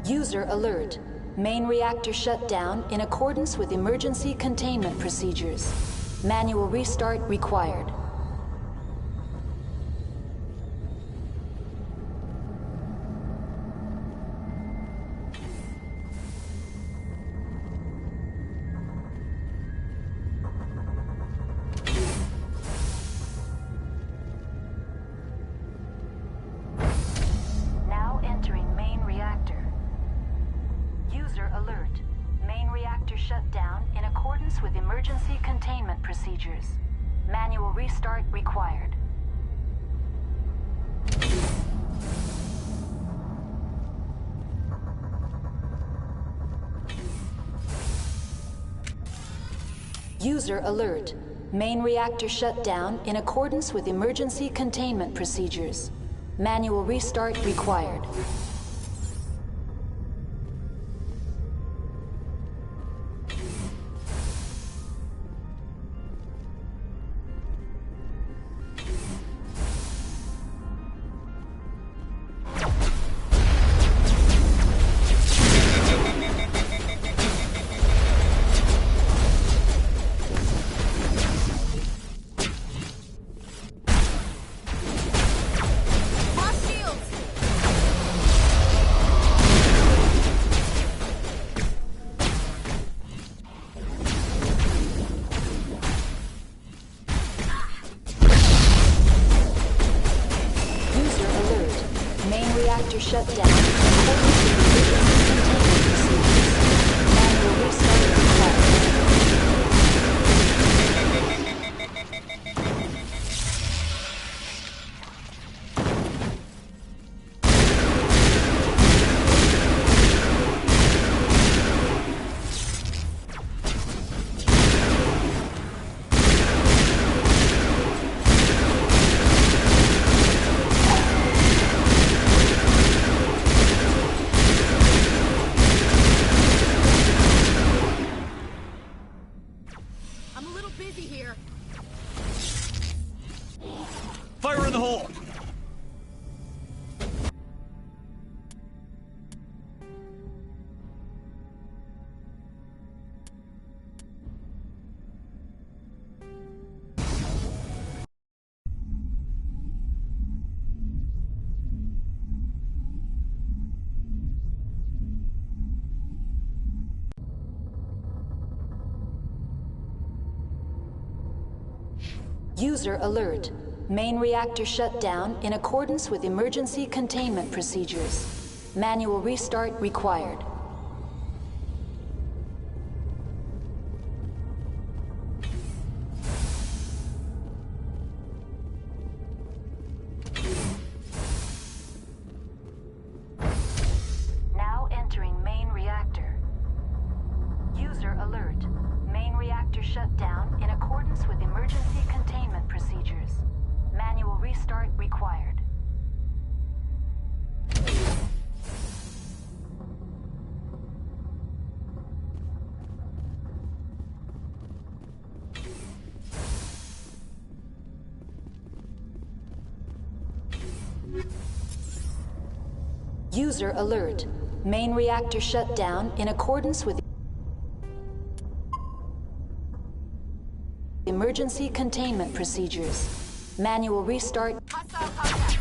User alert. Main reactor shut down in accordance with emergency containment procedures. Manual restart required. Now entering main reactor. User alert. Main reactor shut down in accordance with emergency containment procedures. Manual restart required. User alert. Main reactor shut down in accordance with emergency containment procedures. Manual restart required. Reactor shut down in accordance with emergency containment procedures. Manual restart required. I'm a little busy here. Fire in the hole! User alert. Main reactor shut down in accordance with emergency containment procedures. Manual restart required. Now entering main reactor. User alert. Main reactor shut down in accordance with emergency containment procedures. Manual restart required. User alert. Main reactor shut down in accordance with emergency containment procedures. Manual restart. Hostile contact.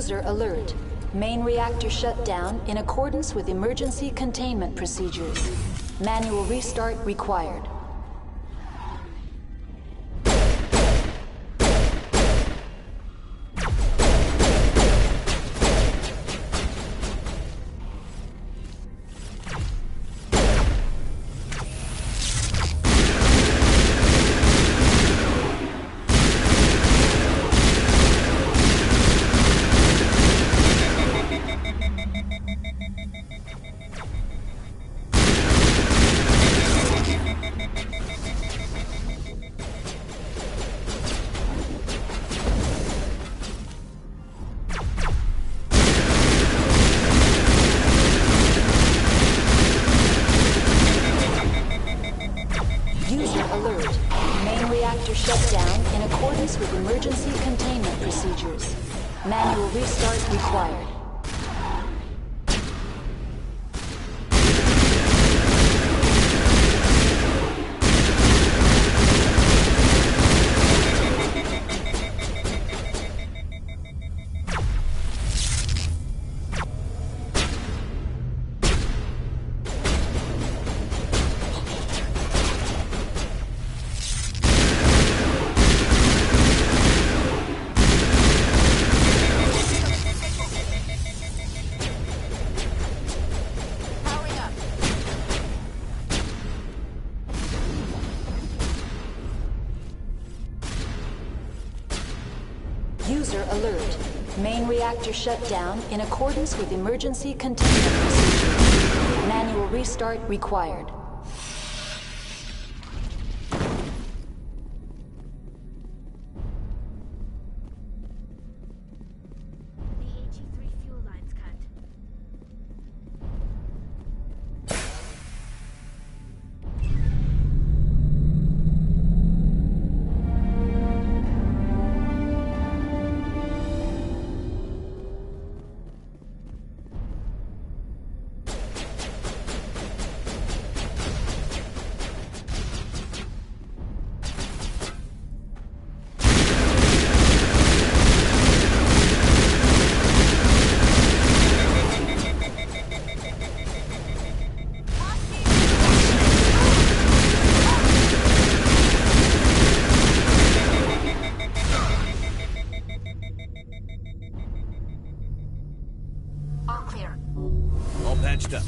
User alert. Main reactor shut down in accordance with emergency containment procedures. Manual restart required. Shut down in accordance with emergency containment procedures. Manual restart required. User alert. Main reactor shut down in accordance with emergency containment procedures. Manual restart required. All patched up.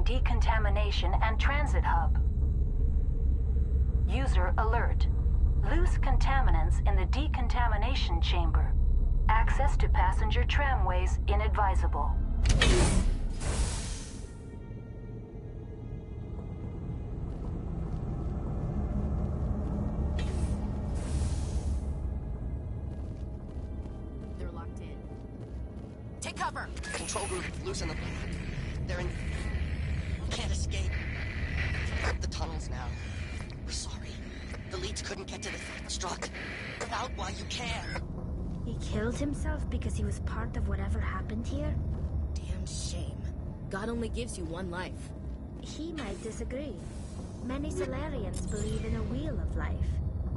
decontamination and transit hub. User alert. Loose contaminants in the decontamination chamber. Access to passenger tramways inadvisable. They're locked in. Take cover! Control group, loosen them. They're in... Can't escape. The tunnels now. We're sorry. The leads couldn't get to the struck. Without why you can. He killed himself because he was part of whatever happened here? Damn shame. God only gives you one life. He might disagree. Many Solarians believe in a wheel of life.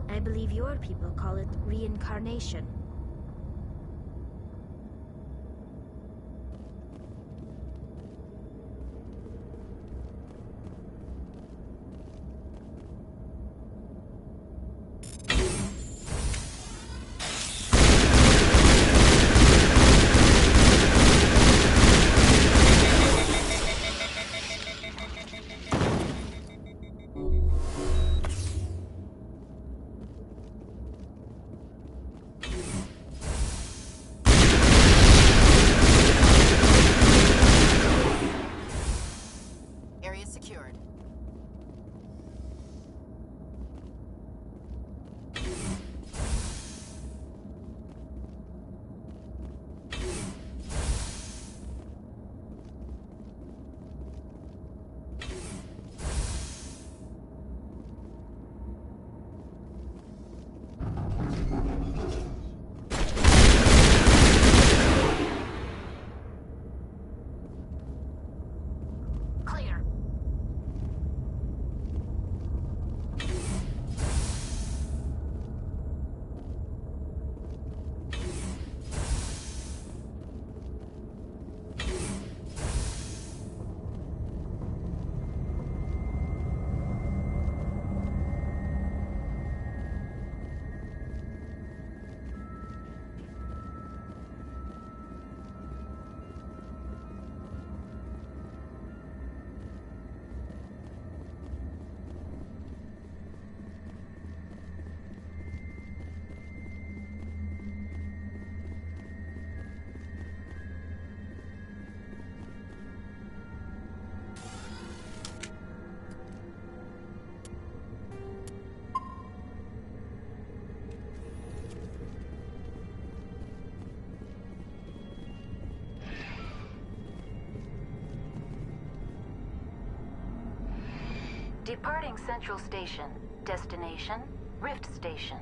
I believe your people call it reincarnation. Area secured. Clear. Departing Central Station. Destination, Rift Station.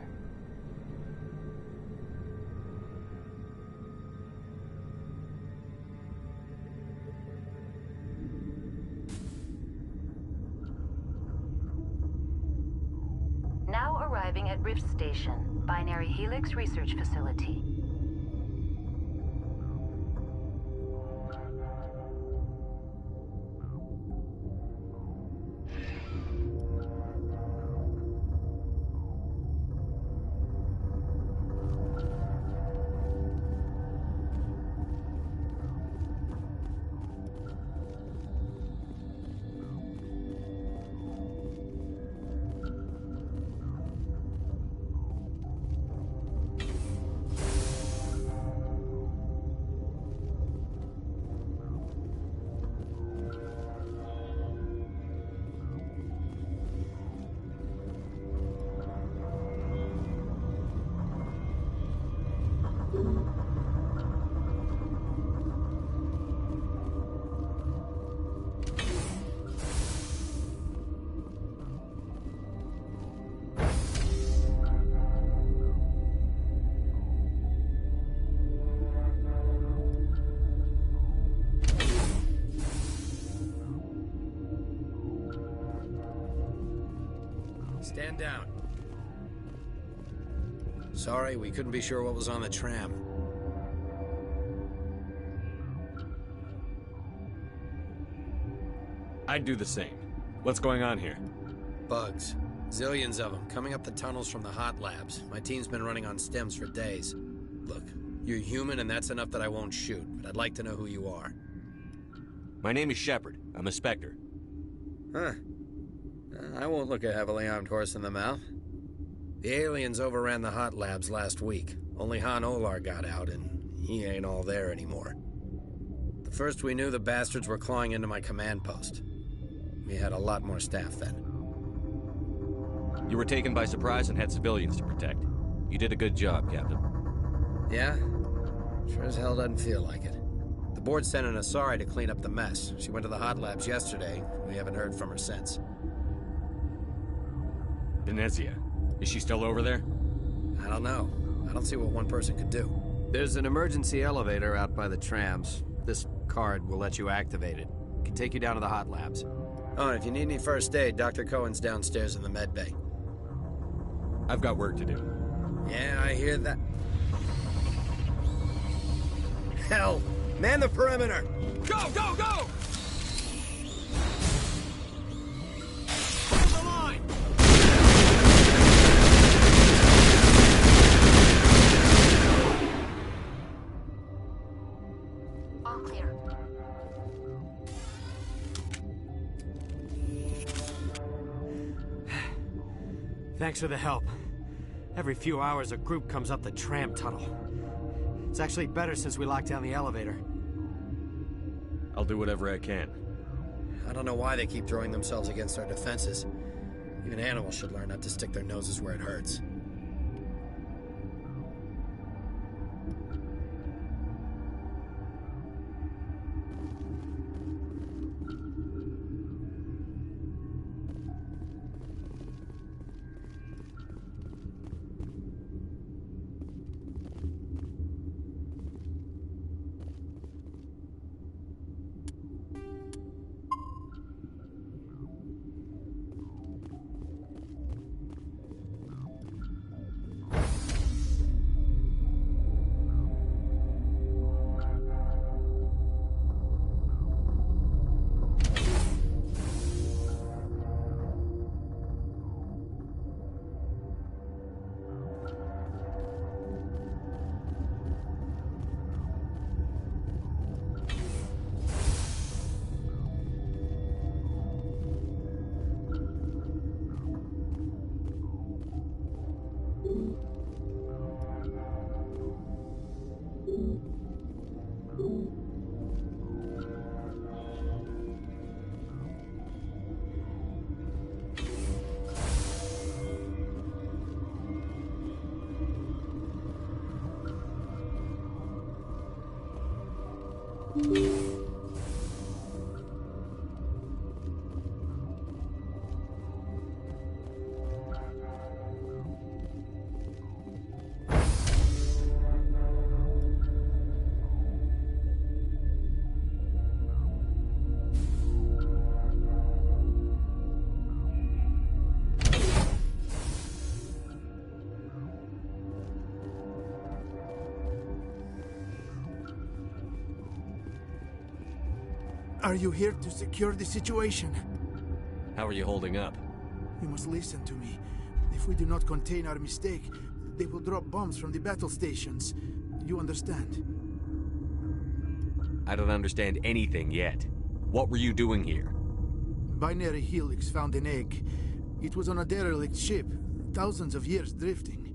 Now arriving at Rift Station, Binary Helix Research Facility. Stand down. Sorry, we couldn't be sure what was on the tram. I'd do the same. What's going on here? Bugs. Zillions of them, coming up the tunnels from the hot labs. My team's been running on stems for days. Look, you're human and that's enough that I won't shoot, but I'd like to know who you are. My name is Shepard. I'm a Spectre. Huh. I won't look a heavily armed horse in the mouth. The aliens overran the hot labs last week. Only Han Olar got out, and he ain't all there anymore. The first we knew, the bastards were clawing into my command post. We had a lot more staff then. You were taken by surprise and had civilians to protect. You did a good job, Captain. Yeah? Sure as hell doesn't feel like it. The board sent an Asari to clean up the mess. She went to the hot labs yesterday. We haven't heard from her since. Venezia. Is she still over there? I don't know. I don't see what one person could do. There's an emergency elevator out by the trams. This card will let you activate it. It can take you down to the hot labs. Oh, and if you need any first aid, Dr. Cohen's downstairs in the med bay. I've got work to do. Yeah, I hear that. Hell! Man the perimeter! Go, go, go! Hold the line! All clear. Thanks for the help. Every few hours, a group comes up the tram tunnel. It's actually better since we locked down the elevator. I'll do whatever I can. I don't know why they keep throwing themselves against our defenses. Even animals should learn not to stick their noses where it hurts. Are you here to secure the situation? How are you holding up? You must listen to me. If we do not contain our mistake, they will drop bombs from the battle stations. You understand? I don't understand anything yet. What were you doing here? Binary Helix found an egg. It was on a derelict ship, thousands of years drifting.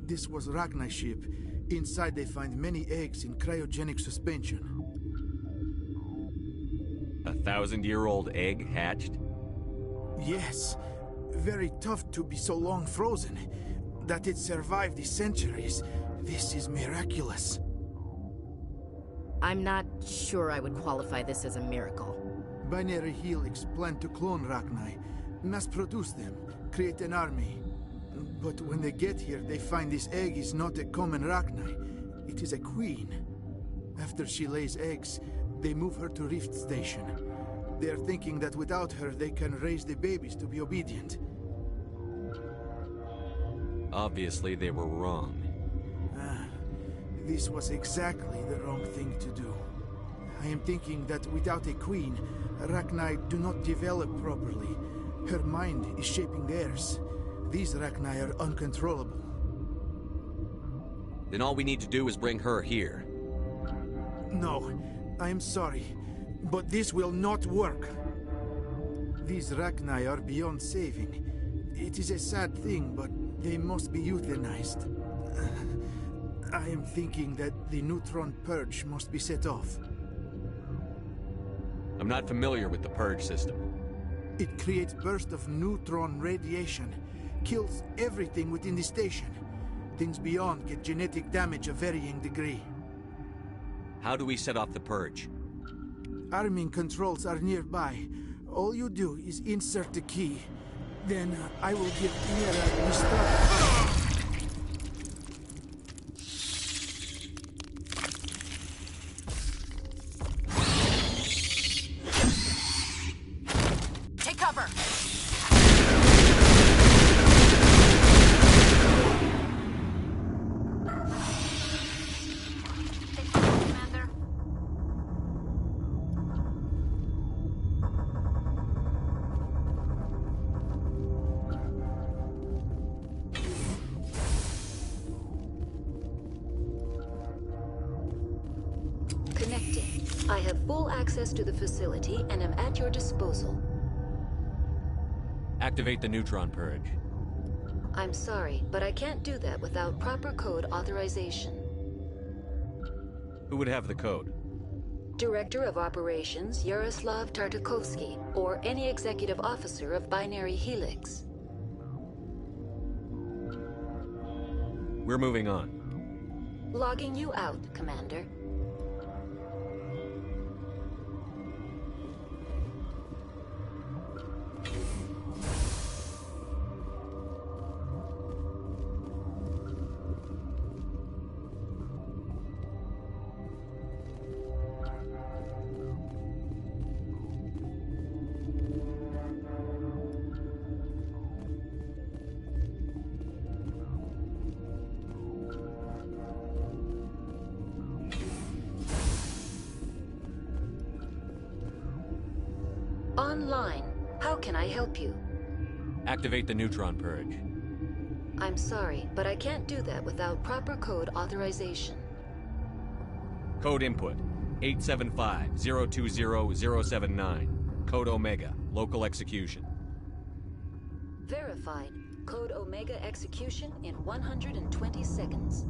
This was Rachni's ship. Inside they find many eggs in cryogenic suspension. A 1,000-year-old egg hatched? Yes. Very tough to be so long frozen. That it survived the centuries. This is miraculous. I'm not sure I would qualify this as a miracle. Binary Helix planned to clone Rachni, mass-produce them, create an army. But when they get here, they find this egg is not a common Rachni. It is a queen. After she lays eggs, they move her to Rift Station. They are thinking that without her, they can raise the babies to be obedient. Obviously, they were wrong. This was exactly the wrong thing to do. I am thinking that without a queen, Rachni do not develop properly. Her mind is shaping theirs. These Rachni are uncontrollable. Then all we need to do is bring her here. No, I am sorry. But this will not work. These Rachni are beyond saving. It is a sad thing, but they must be euthanized. I am thinking that the neutron purge must be set off. I'm not familiar with the purge system. It creates bursts of neutron radiation, kills everything within the station. Things beyond get genetic damage of varying degree. How do we set off the purge? Arming controls are nearby. All you do is insert the key. Then I will give Mira a restart. Take cover! Commander. Connecting. I have full access to the facility and am at your disposal. Activate the neutron purge. I'm sorry, but I can't do that without proper code authorization. Who would have the code? Director of Operations Yaroslav Tartakovsky, or any executive officer of Binary Helix. We're moving on. Logging you out, Commander. Online. How can I help you? Activate the neutron purge. I'm sorry, but I can't do that without proper code authorization. Code input 875-020-079. Code Omega. Local execution. Verified. Code Omega execution in 120 seconds.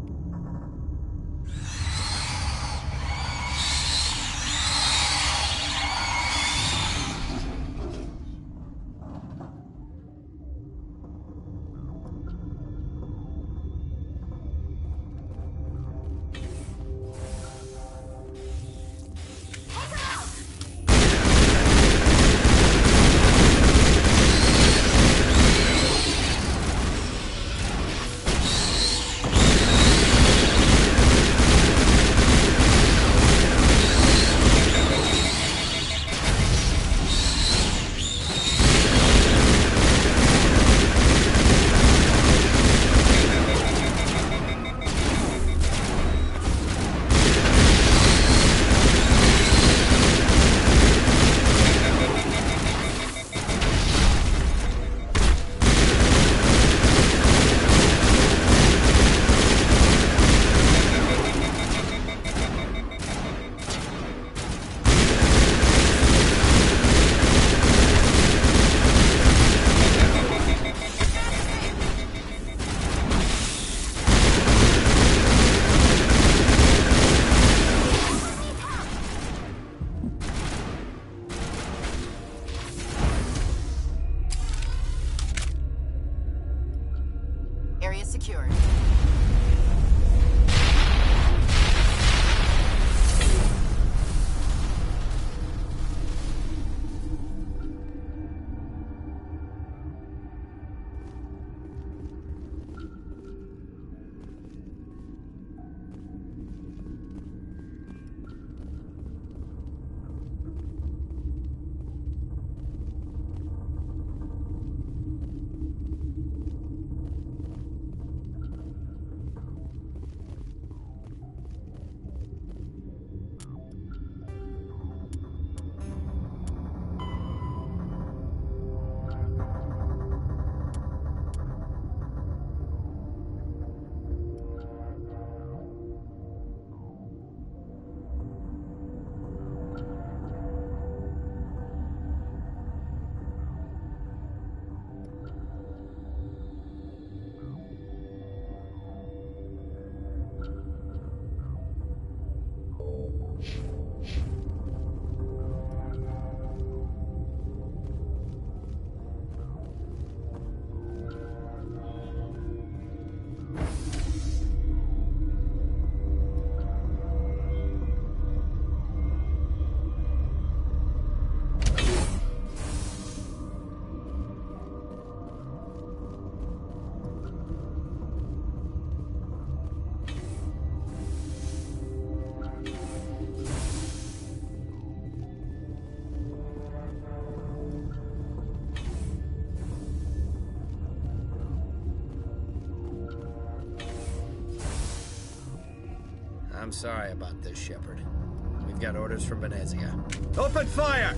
Area secured. I'm sorry about this, Shepard. We've got orders from Venezia. Open fire!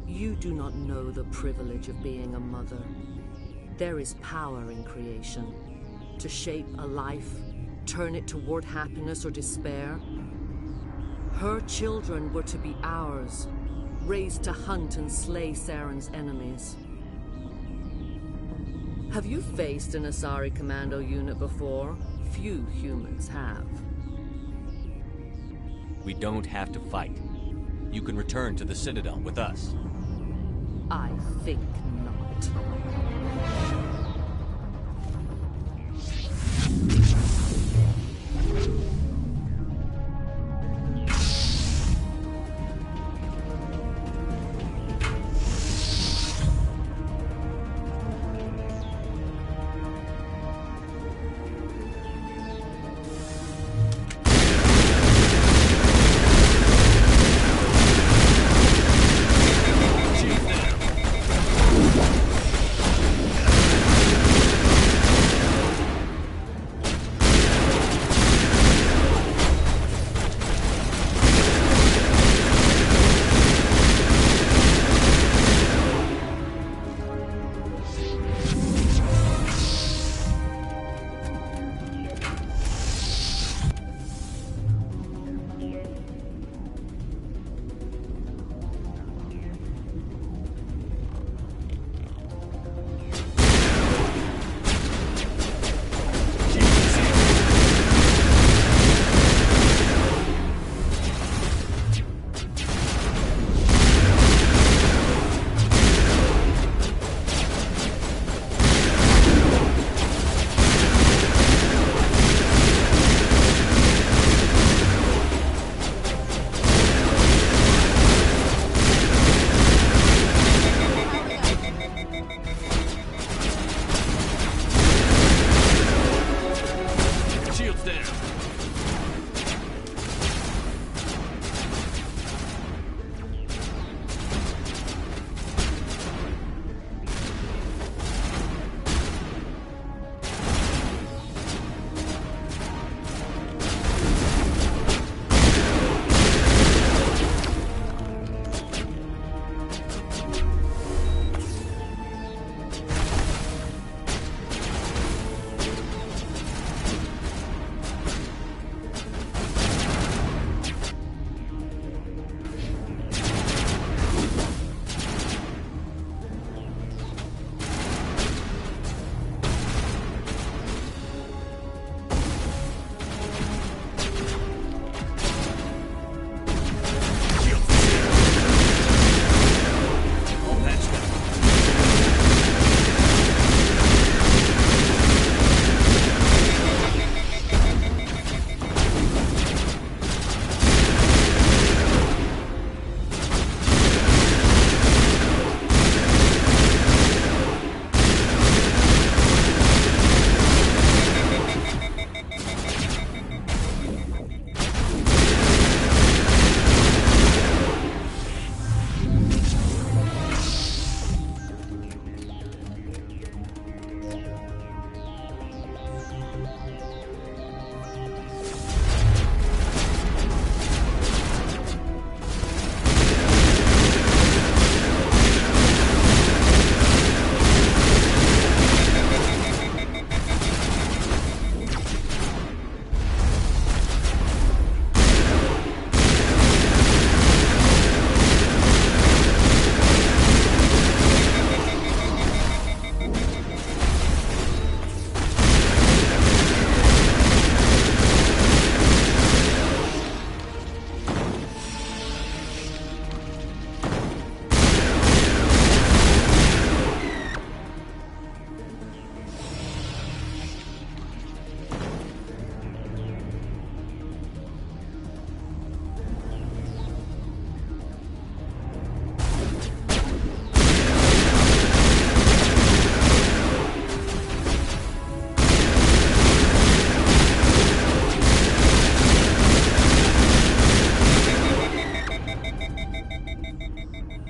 You do not know the privilege of being a mother. There is power in creation. to shape a life, turn it toward happiness or despair. Her children were to be ours, raised to hunt and slay Saren's enemies. Have you faced an Asari commando unit before? Few humans have. We don't have to fight. You can return to the Citadel with us. I think not.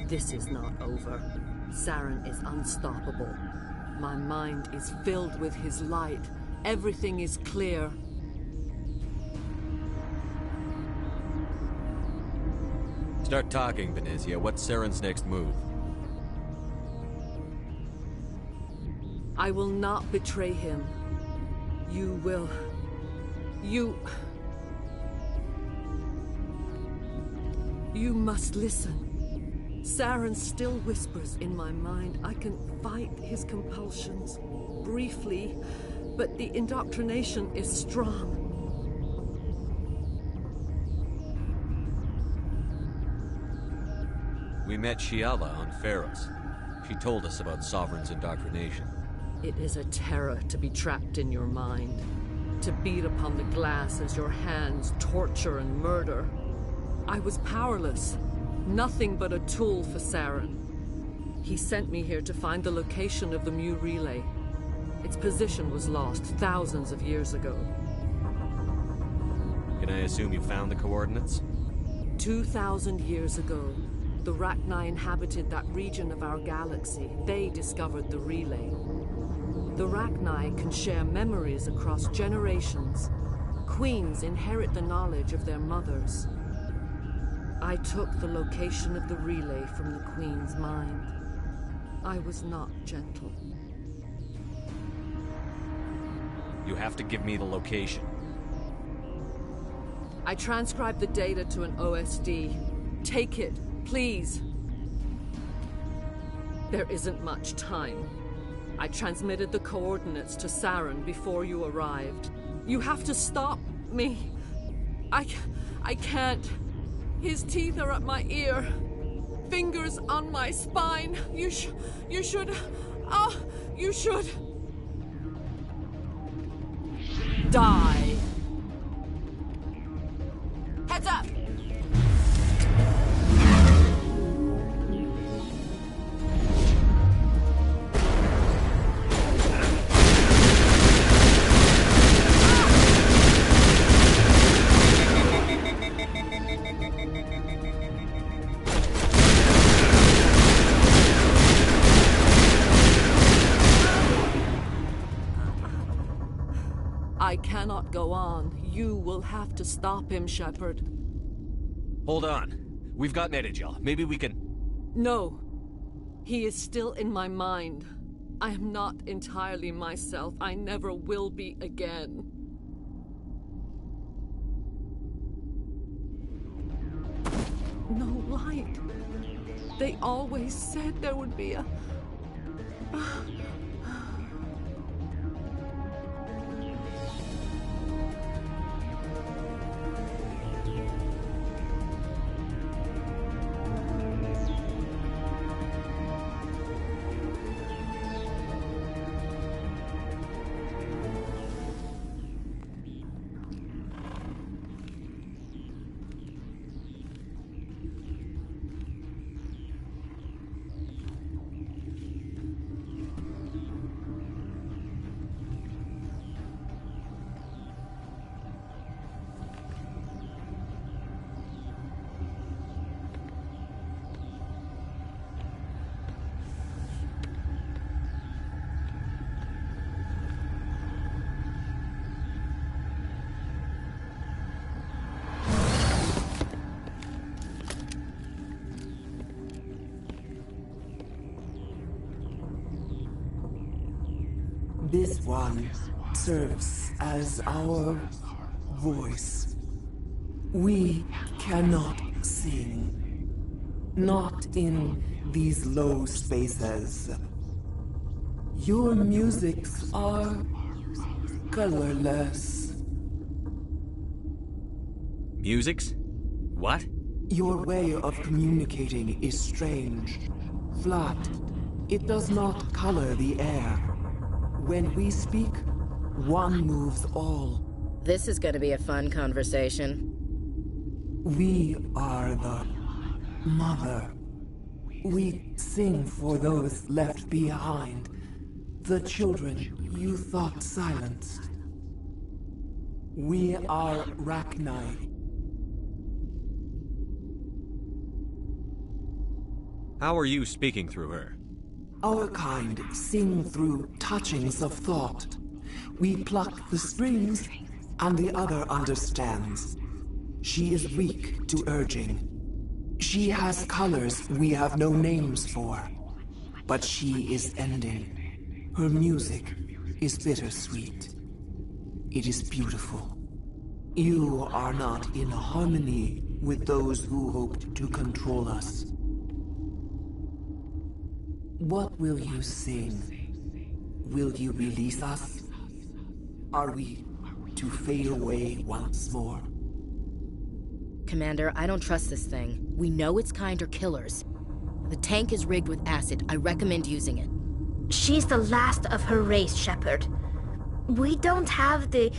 This is not over. Saren is unstoppable. My mind is filled with his light. Everything is clear. Start talking, Benezia. What's Saren's next move? I will not betray him. You will... You must listen. Saren still whispers in my mind. I can fight his compulsions, briefly, but the indoctrination is strong. We met Shiala on Pharos. She told us about Sovereign's indoctrination. It is a terror to be trapped in your mind, to beat upon the glass as your hands torture and murder. I was powerless, nothing but a tool for Saren. He sent me here to find the location of the Mu relay. Its position was lost thousands of years ago. Can I assume you found the coordinates? 2,000 years ago, the Rachni inhabited that region of our galaxy. They discovered the relay. The Rachni can share memories across generations. Queens inherit the knowledge of their mothers. I took the location of the relay from the Queen's mind. I was not gentle. You have to give me the location. I transcribed the data to an OSD. Take it, please. There isn't much time. I transmitted the coordinates to Saren before you arrived. You have to stop me. I can't. His teeth are at my ear. Fingers on my spine. You should... you should... die. Heads up! I cannot go on. You will have to stop him, Shepard. Hold on. We've got Netagel. Maybe we can... No. He is still in my mind. I am not entirely myself. I never will be again. No light. They always said there would be a... This one serves as our voice. We cannot sing. Not in these low spaces. Your musics are colorless. Musics? What? Your way of communicating is strange. Flat. It does not color the air. When we speak, one moves all. This is gonna be a fun conversation. We are the mother. We sing for those left behind. The children you thought silenced. We are Rachni. How are you speaking through her? Our kind sing through touchings of thought. We pluck the strings, and the other understands. She is weak to urging. She has colors we have no names for. But she is ending. Her music is bittersweet. It is beautiful. You are not in harmony with those who hoped to control us. What will you sing? Will you release us? Are we to fade away once more? Commander, I don't trust this thing. We know its kind are killers. The tank is rigged with acid. I recommend using it. She's the last of her race, Shepard. We don't have the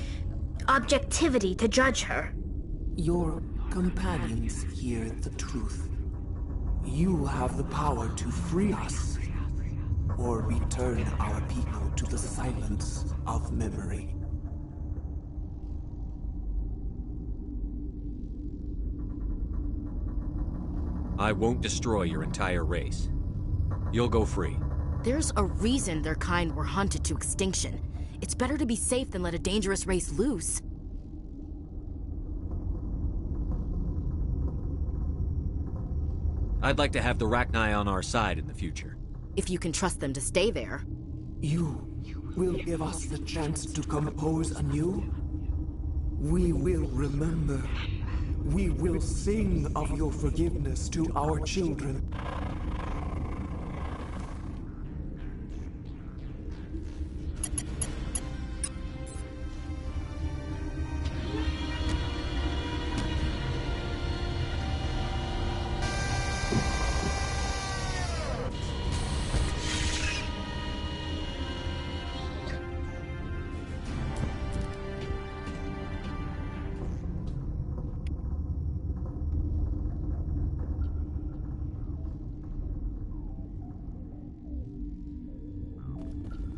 objectivity to judge her. Your companions hear the truth. You have the power to free us, or return our people to the silence of memory. I won't destroy your entire race. You'll go free. There's a reason their kind were hunted to extinction. It's better to be safe than let a dangerous race loose. I'd like to have the Rachni on our side in the future. If you can trust them to stay there. You will give us the chance to compose anew? We will remember. We will sing of your forgiveness to our children.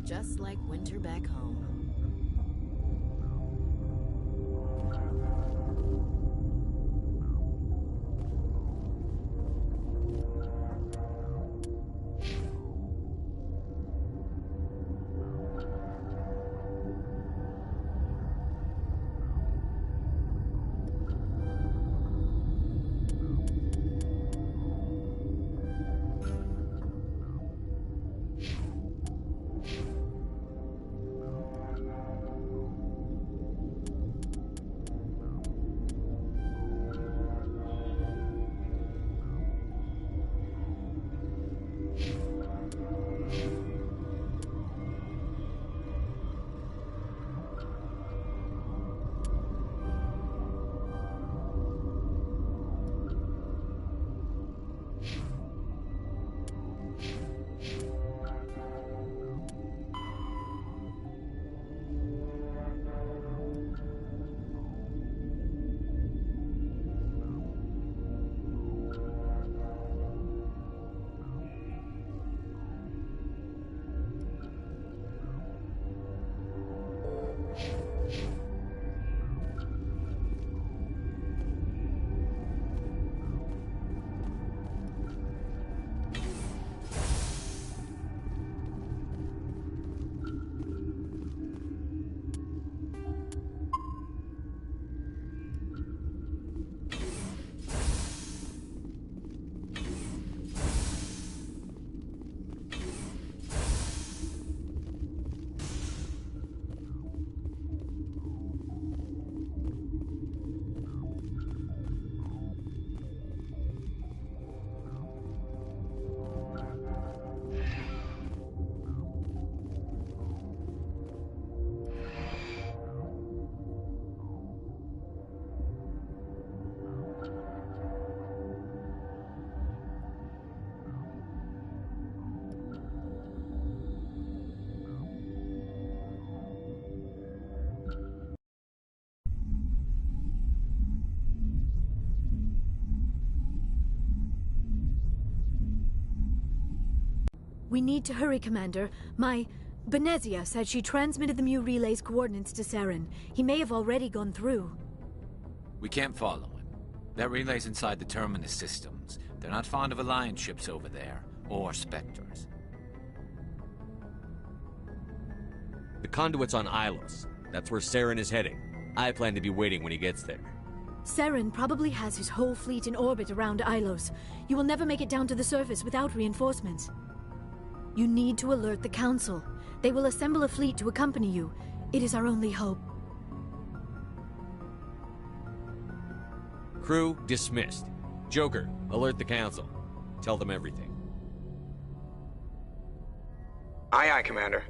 Just like winter back home. We need to hurry, Commander. Benezia said she transmitted the Mu relay's coordinates to Saren. He may have already gone through. We can't follow him. That relay's inside the Terminus systems. They're not fond of Alliance ships over there, or Spectres. The conduit's on Ilos. That's where Saren is heading. I plan to be waiting when he gets there. Saren probably has his whole fleet in orbit around Ilos. You will never make it down to the surface without reinforcements. You need to alert the Council. They will assemble a fleet to accompany you. It is our only hope. Crew, dismissed. Joker, alert the Council. Tell them everything. Aye, aye, Commander.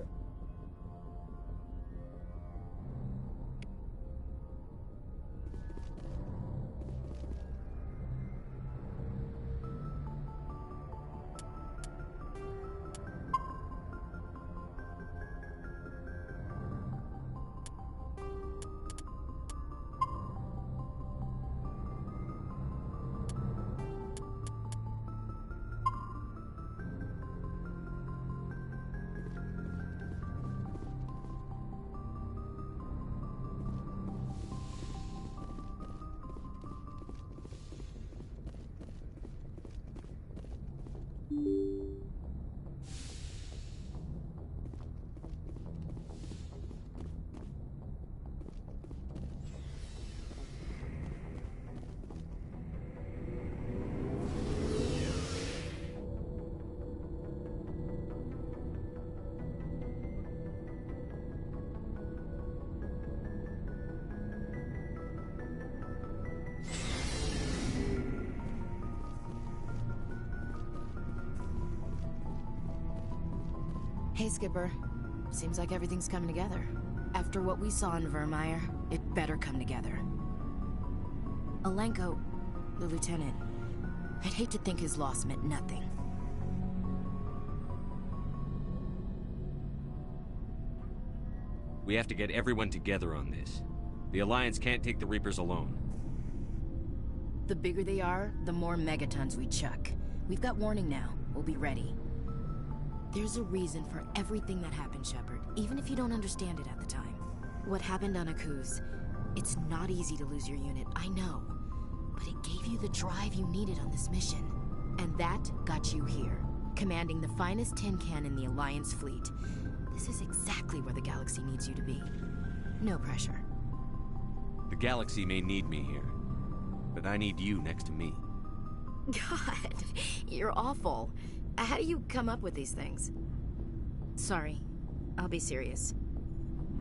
Hey, Skipper. Seems like everything's coming together. After what we saw in Vermeer, it better come together. Alenko, the lieutenant, I'd hate to think his loss meant nothing. We have to get everyone together on this. The Alliance can't take the Reapers alone. The bigger they are, the more megatons we chuck. We've got warning now. We'll be ready. There's a reason for everything that happened, Shepard, even if you don't understand it at the time. What happened on Akuz, it's not easy to lose your unit, I know. But it gave you the drive you needed on this mission. And that got you here, commanding the finest tin can in the Alliance fleet. This is exactly where the galaxy needs you to be. No pressure. The galaxy may need me here, but I need you next to me. God, you're awful. How do you come up with these things? Sorry, I'll be serious.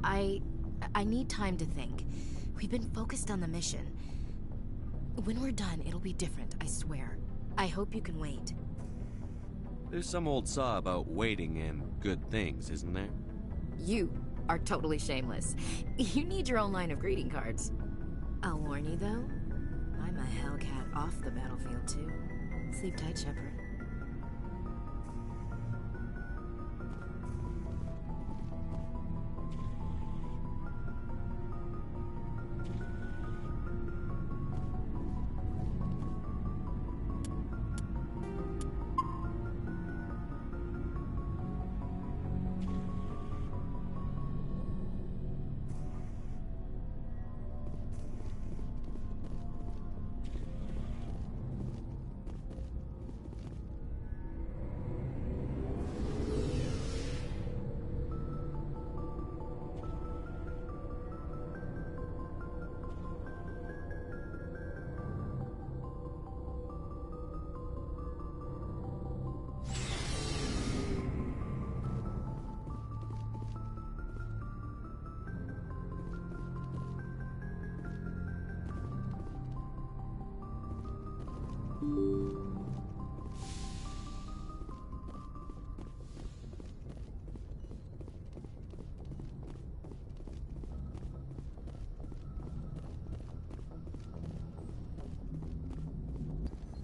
I need time to think. We've been focused on the mission. When we're done, it'll be different, I swear. I hope you can wait. There's some old saw about waiting and good things, isn't there? You are totally shameless. You need your own line of greeting cards. I'll warn you, though. I'm a Hellcat off the battlefield, too. Sleep tight, Shepard.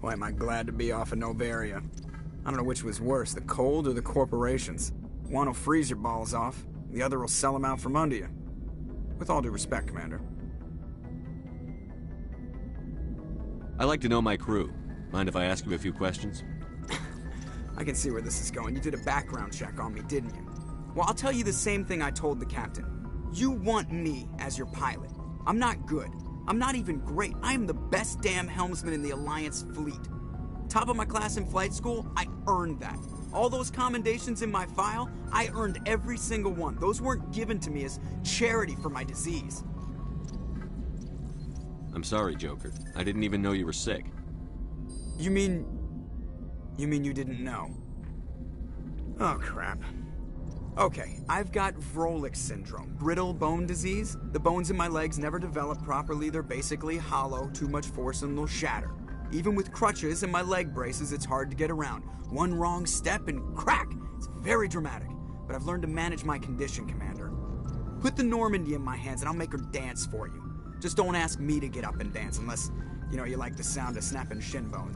Boy, am I glad to be off of Novaria. I don't know which was worse, the cold or the corporations. One will freeze your balls off, the other will sell them out from under you. With all due respect, Commander. I like to know my crew. Mind if I ask you a few questions? I can see where this is going. You did a background check on me, didn't you? Well, I'll tell you the same thing I told the captain. You want me as your pilot. I'm not good. I'm not even great. I am the best damn helmsman in the Alliance fleet. Top of my class in flight school, I earned that. All those commendations in my file, I earned every single one. Those weren't given to me as charity for my disease. I'm sorry, Joker. I didn't even know you were sick. You mean you didn't know? Oh, crap. Okay, I've got Vrolik syndrome, brittle bone disease. The bones in my legs never develop properly. They're basically hollow, too much force and they'll shatter. Even with crutches and my leg braces, it's hard to get around. One wrong step and crack! It's very dramatic, but I've learned to manage my condition, Commander. Put the Normandy in my hands and I'll make her dance for you. Just don't ask me to get up and dance unless, you like the sound of snapping shin bone.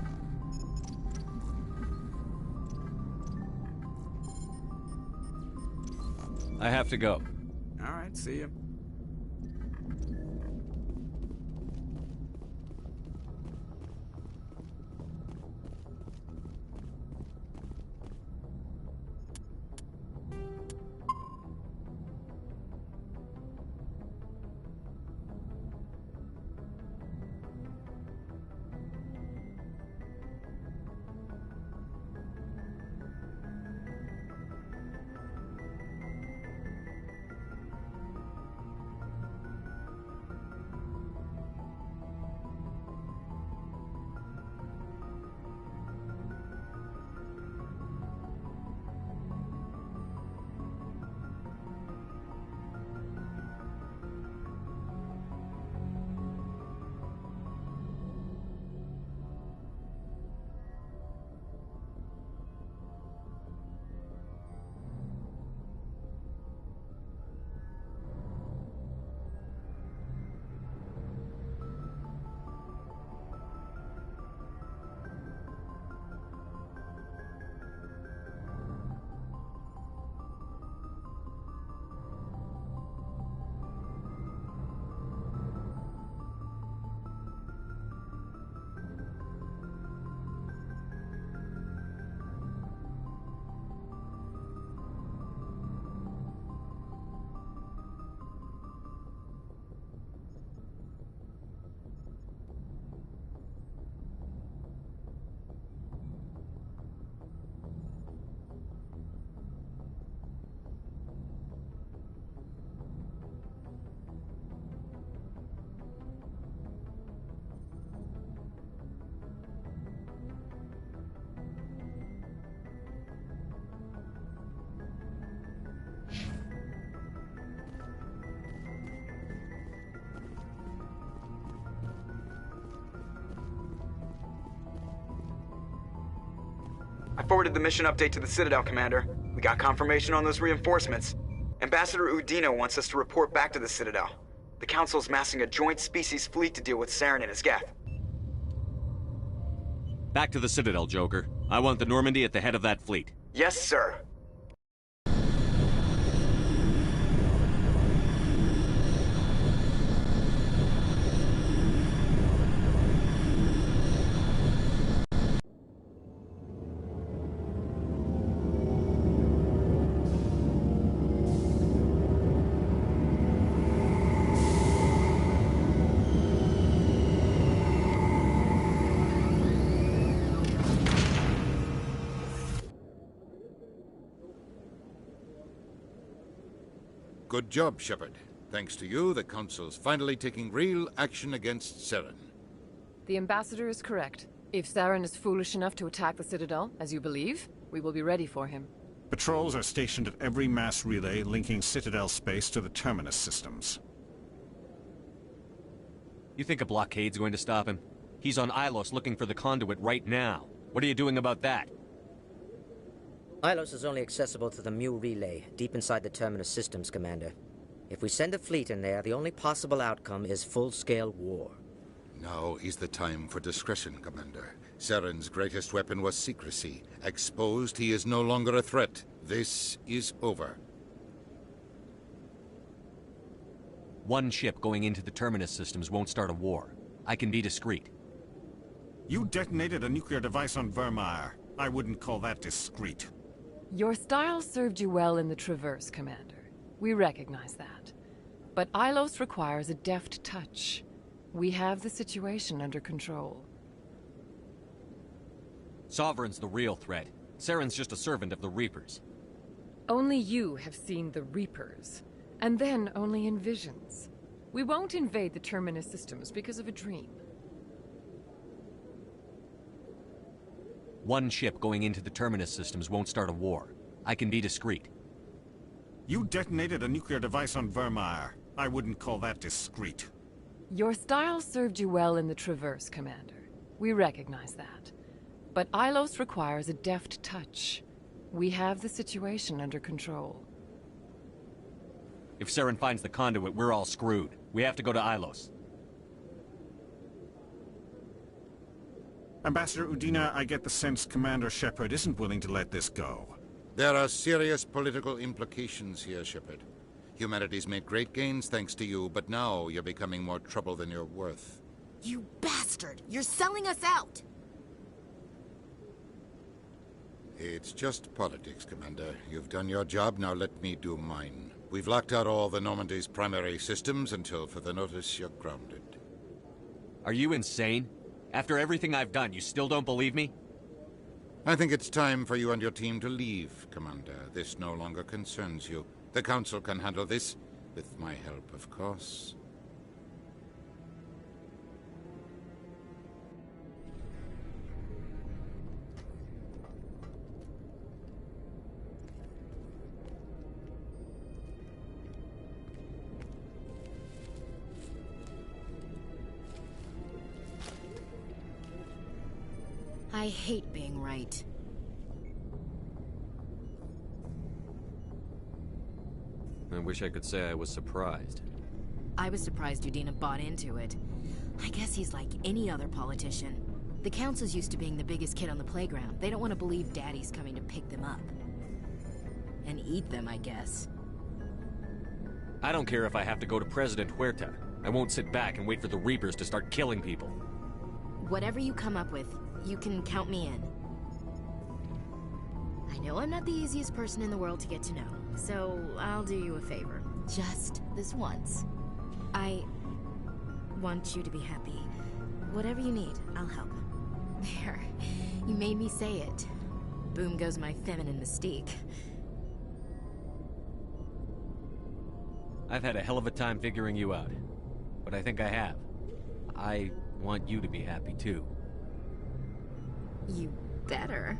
I have to go. All right, see ya. I forwarded the mission update to the Citadel, Commander. We got confirmation on those reinforcements. Ambassador Udino wants us to report back to the Citadel. The Council's massing a joint species fleet to deal with Saren and his Geth. Back to the Citadel, Joker. I want the Normandy at the head of that fleet. Yes, sir. Good job, Shepard. Thanks to you, the Council's finally taking real action against Saren. The Ambassador is correct. If Saren is foolish enough to attack the Citadel, as you believe, we will be ready for him. Patrols are stationed at every mass relay linking Citadel space to the Terminus systems. You think a blockade's going to stop him? He's on Ilos looking for the conduit right now. What are you doing about that? Ilos is only accessible to the Mu relay, deep inside the Terminus systems, Commander. If we send a fleet in there, the only possible outcome is full-scale war. Now is the time for discretion, Commander. Saren's greatest weapon was secrecy. Exposed, he is no longer a threat. This is over. One ship going into the Terminus systems won't start a war. I can be discreet. You detonated a nuclear device on Vermeer. I wouldn't call that discreet. Your style served you well in the Traverse, Commander. We recognize that. But Ilos requires a deft touch. We have the situation under control. Sovereign's the real threat. Saren's just a servant of the Reapers. Only you have seen the Reapers. And then only in visions. We won't invade the Terminus systems because of a dream. One ship going into the Terminus systems won't start a war. I can be discreet. You detonated a nuclear device on Vermeer. I wouldn't call that discreet. Your style served you well in the Traverse, Commander. We recognize that. But Ilos requires a deft touch. We have the situation under control. If Saren finds the conduit, we're all screwed. We have to go to Ilos. Ambassador Udina, I get the sense Commander Shepard isn't willing to let this go. There are serious political implications here, Shepard. Humanity's made great gains thanks to you, but now you're becoming more trouble than you're worth. You bastard! You're selling us out! It's just politics, Commander. You've done your job, now let me do mine. We've locked out all the Normandy's primary systems until further notice you're grounded. Are you insane? After everything I've done, you still don't believe me? I think it's time for you and your team to leave, Commander. This no longer concerns you. The Council can handle this, with my help, of course. I hate being right. I wish I could say I was surprised. I was surprised Udina bought into it. I guess he's like any other politician. The Council's used to being the biggest kid on the playground. They don't want to believe Daddy's coming to pick them up. And eat them, I guess. I don't care if I have to go to President Huerta. I won't sit back and wait for the Reapers to start killing people. Whatever you come up with, you can count me in. I know I'm not the easiest person in the world to get to know, so I'll do you a favor. Just this once. I want you to be happy. Whatever you need, I'll help. There. You made me say it. Boom goes my feminine mystique. I've had a hell of a time figuring you out. But I think I have. I want you to be happy, too. You better.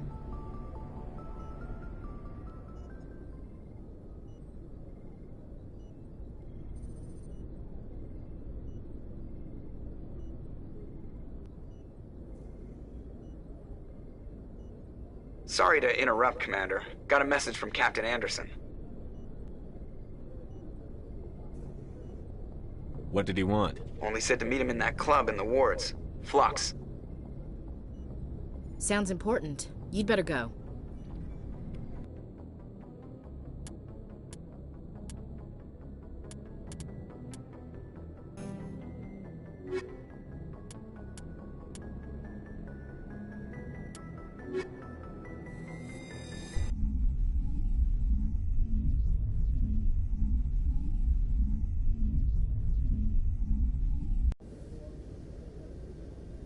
Sorry to interrupt, Commander. Got a message from Captain Anderson. What did he want? Only said to meet him in that club in the wards. Flux. Sounds important. You'd better go.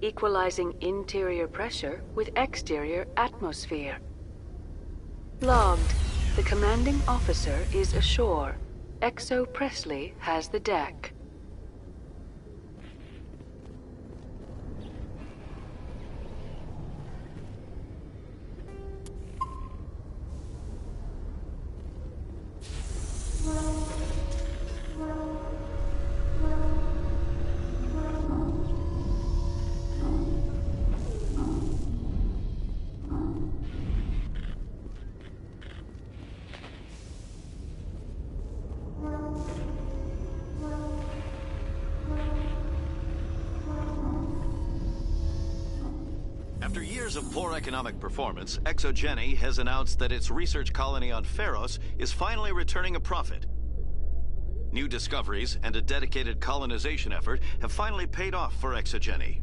Equalizing interior pressure with exterior atmosphere. Logged. The commanding officer is ashore. Exo Presley has the deck. After years of poor economic performance, ExoGeni has announced that its research colony on Feros is finally returning a profit. New discoveries and a dedicated colonization effort have finally paid off for ExoGeni.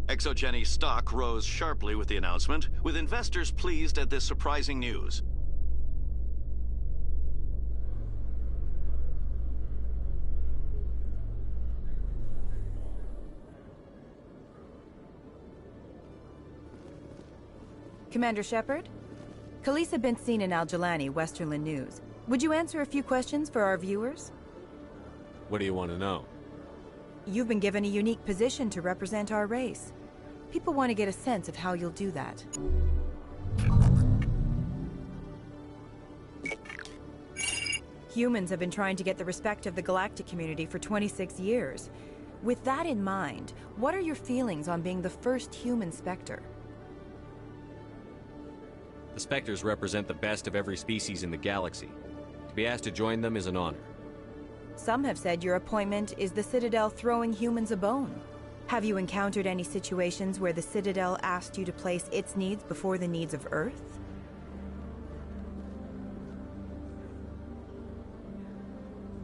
ExoGeni stock rose sharply with the announcement, with investors pleased at this surprising news. Commander Shepard? Khalisah bint Sinan Al-Jilani, Westerland News. Would you answer a few questions for our viewers? What do you want to know? You've been given a unique position to represent our race. People want to get a sense of how you'll do that. Humans have been trying to get the respect of the galactic community for 26 years. With that in mind, what are your feelings on being the first human Spectre? The Spectres represent the best of every species in the galaxy. To be asked to join them is an honor. Some have said your appointment is the Citadel throwing humans a bone. Have you encountered any situations where the Citadel asked you to place its needs before the needs of Earth?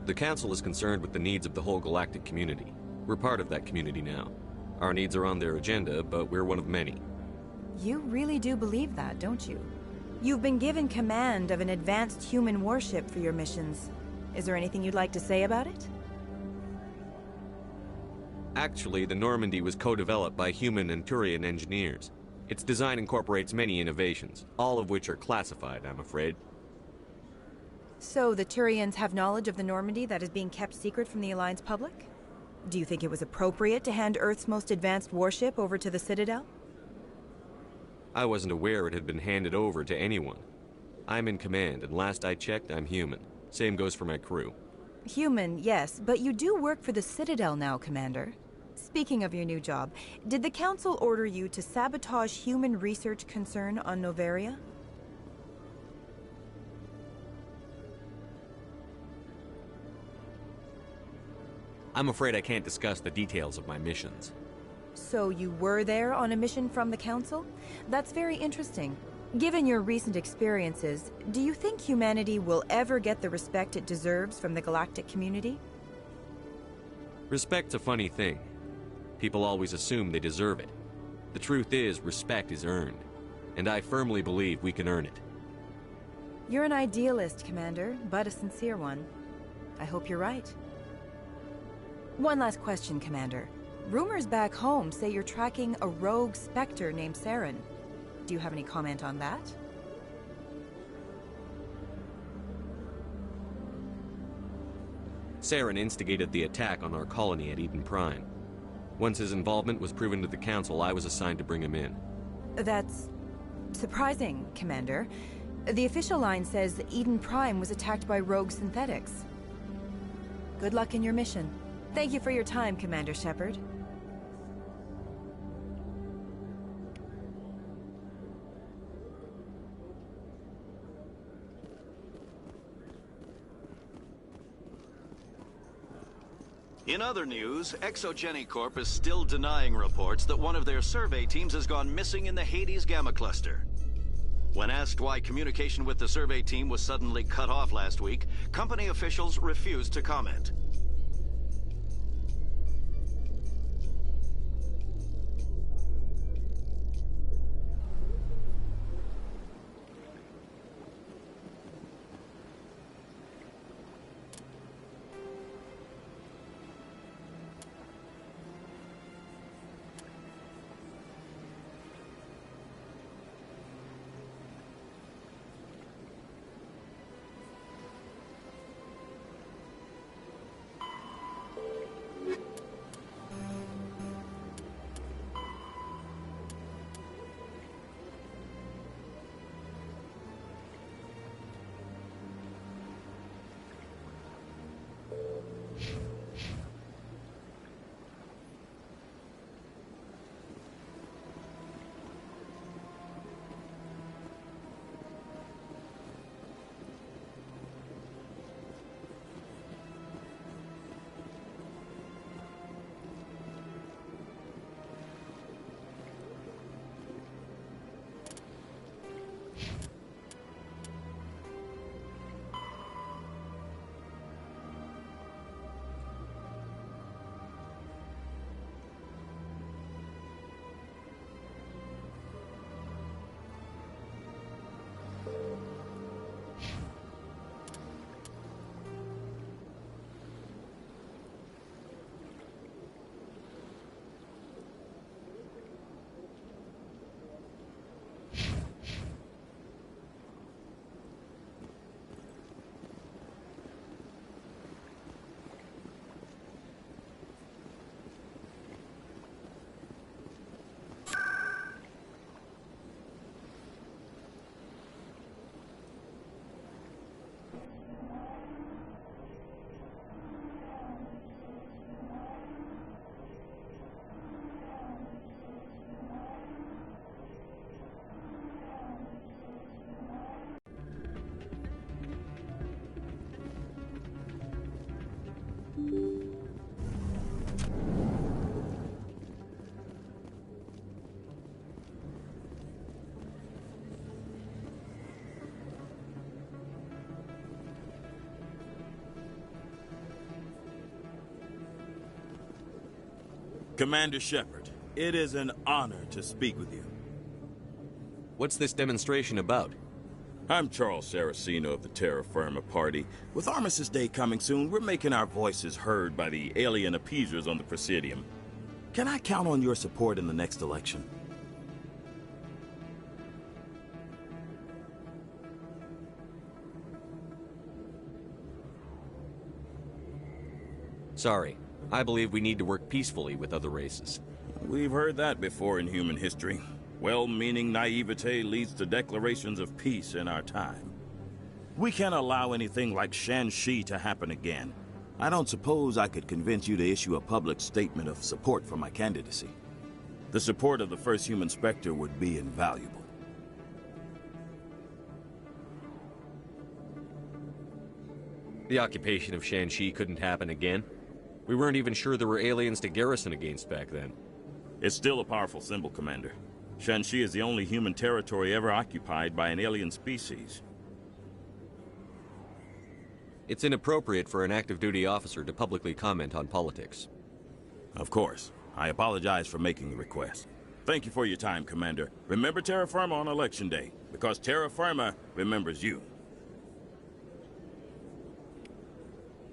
The Council is concerned with the needs of the whole galactic community. We're part of that community now. Our needs are on their agenda, but we're one of many. You really do believe that, don't you? You've been given command of an advanced human warship for your missions. Is there anything you'd like to say about it? Actually, the Normandy was co-developed by human and Turian engineers. Its design incorporates many innovations, all of which are classified, I'm afraid. So the Turians have knowledge of the Normandy that is being kept secret from the Alliance public? Do you think it was appropriate to hand Earth's most advanced warship over to the Citadel? I wasn't aware it had been handed over to anyone. I'm in command, and last I checked, I'm human. Same goes for my crew. Human, yes, but you do work for the Citadel now, Commander. Speaking of your new job, did the Council order you to sabotage human research concern on Noveria? I'm afraid I can't discuss the details of my missions. So you were there on a mission from the Council? That's very interesting. Given your recent experiences, do you think humanity will ever get the respect it deserves from the galactic community? Respect's a funny thing. People always assume they deserve it. The truth is, respect is earned. And I firmly believe we can earn it. You're an idealist, Commander, but a sincere one. I hope you're right. One last question, Commander. Rumors back home say you're tracking a rogue Spectre named Saren. Do you have any comment on that? Saren instigated the attack on our colony at Eden Prime. Once his involvement was proven to the Council, I was assigned to bring him in. That's surprising, Commander. The official line says that Eden Prime was attacked by rogue synthetics. Good luck in your mission. Thank you for your time, Commander Shepard. In other news, ExoGeni Corp is still denying reports that one of their survey teams has gone missing in the Hades Gamma Cluster. When asked why communication with the survey team was suddenly cut off last week, company officials refused to comment. Commander Shepard, it is an honor to speak with you. What's this demonstration about? I'm Charles Saraceno of the Terra Firma Party. With Armistice Day coming soon, we're making our voices heard by the alien appeasers on the Presidium. Can I count on your support in the next election? Sorry. I believe we need to work peacefully with other races. We've heard that before in human history. Well-meaning naivete leads to declarations of peace in our time. We can't allow anything like Shanxi to happen again. I don't suppose I could convince you to issue a public statement of support for my candidacy. The support of the first human Spectre would be invaluable. The occupation of Shanxi couldn't happen again. We weren't even sure there were aliens to garrison against back then. It's still a powerful symbol, Commander. Shanxi is the only human territory ever occupied by an alien species. It's inappropriate for an active duty officer to publicly comment on politics. Of course. I apologize for making the request. Thank you for your time, Commander. Remember Terra Firma on Election Day, because Terra Firma remembers you.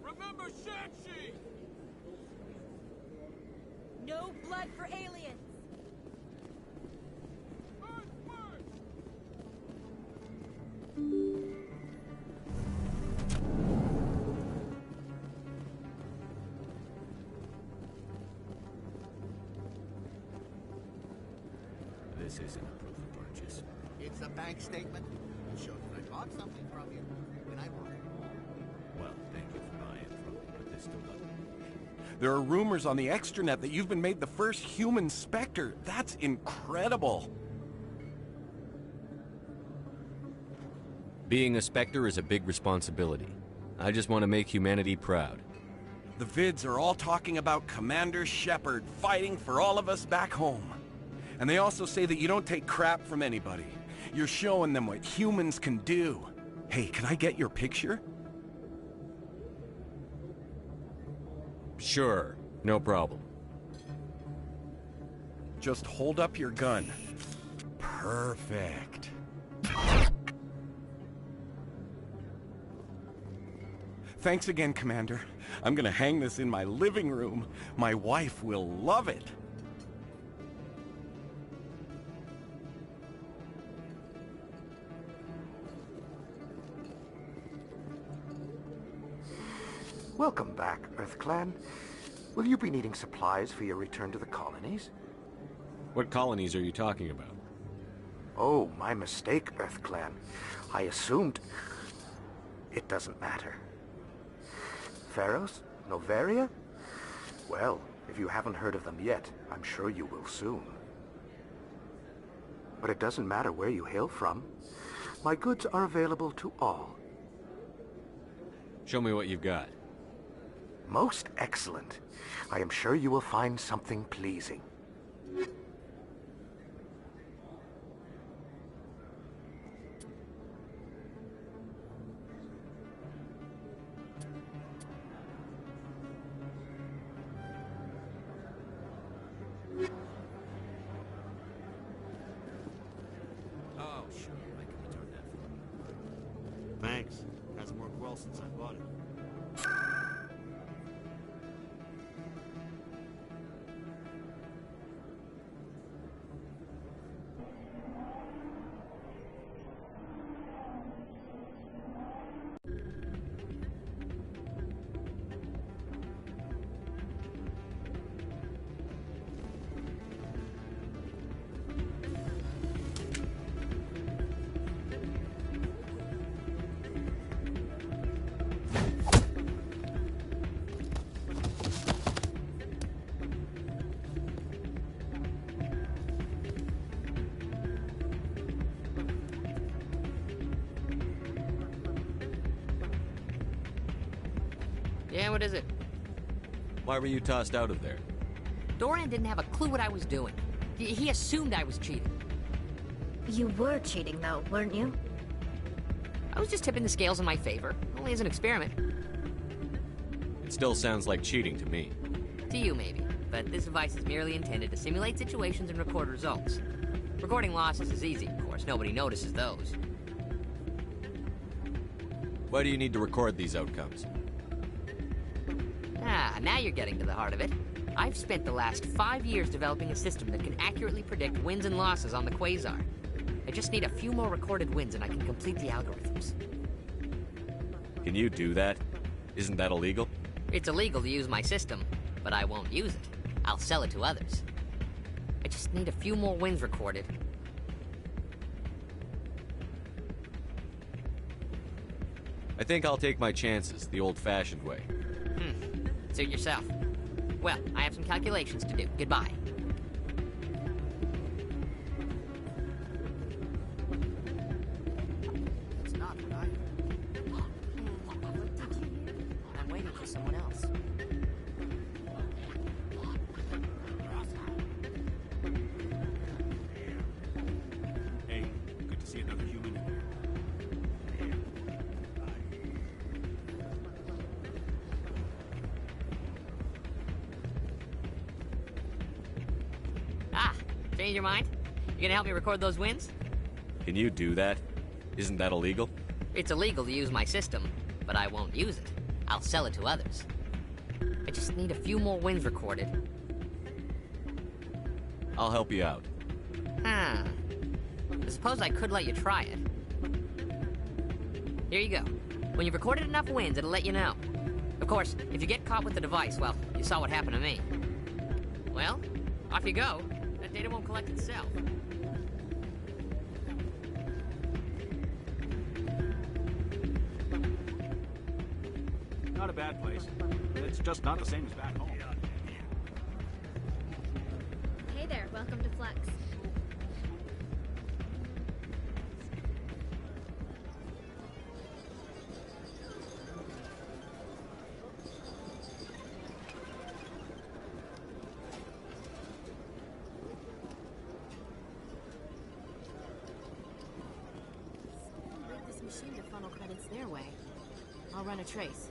Remember Shanxi! No blood for aliens! This isn't a proof of purchase. It's a bank statement. It shows that I bought something from you when I bought it. Well, thank you for buying from me, but this still doesn't. There are rumors on the extranet that you've been made the first human Spectre. That's incredible. Being a Spectre is a big responsibility. I just want to make humanity proud. The vids are all talking about Commander Shepard fighting for all of us back home. And they also say that you don't take crap from anybody. You're showing them what humans can do. Hey, can I get your picture? Sure, no problem. Just hold up your gun. Perfect. Thanks again, Commander. I'm gonna hang this in my living room. My wife will love it. Welcome back, EarthClan. Will you be needing supplies for your return to the colonies? What colonies are you talking about? Oh, my mistake, EarthClan. I assumed... It doesn't matter. Pharos? Noveria? Well, if you haven't heard of them yet, I'm sure you will soon. But it doesn't matter where you hail from. My goods are available to all. Show me what you've got. Most excellent. I am sure you will find something pleasing. Oh, sure. I can return that for you. Thanks. Hasn't worked well since I bought it. Yeah, what is it? Why were you tossed out of there? Dorian didn't have a clue what I was doing. He assumed I was cheating. You were cheating, though, weren't you? I was just tipping the scales in my favor, only as an experiment. It still sounds like cheating to me. To you, maybe. but this device is merely intended to simulate situations and record results. Recording losses is easy, of course. Nobody notices those. Why do you need to record these outcomes? Ah, now you're getting to the heart of it. I've spent the last 5 years developing a system that can accurately predict wins and losses on the Quasar. I just need a few more recorded wins and I can complete the algorithms. Can you do that? Isn't that illegal? It's illegal to use my system, but I won't use it. I'll sell it to others. I just need a few more wins recorded. I think I'll take my chances the old-fashioned way. Suit yourself. Well, I have some calculations to do. Goodbye. It's not what I heard. I'm waiting for someone else. Hey, good to see another human in there. Change your mind? You gonna help me record those wins? Can you do that? Isn't that illegal? It's illegal to use my system, but I won't use it. I'll sell it to others. I just need a few more wins recorded. I'll help you out. I suppose I could let you try it. Here you go. When you've recorded enough wins, it'll let you know. Of course, if you get caught with the device, well, you saw what happened to me. Well, off you go. That data won't collect itself. Not a bad place. It's just not the same as back home. Hey there, welcome to Flux. Machine to funnel credits their way. I'll run a trace.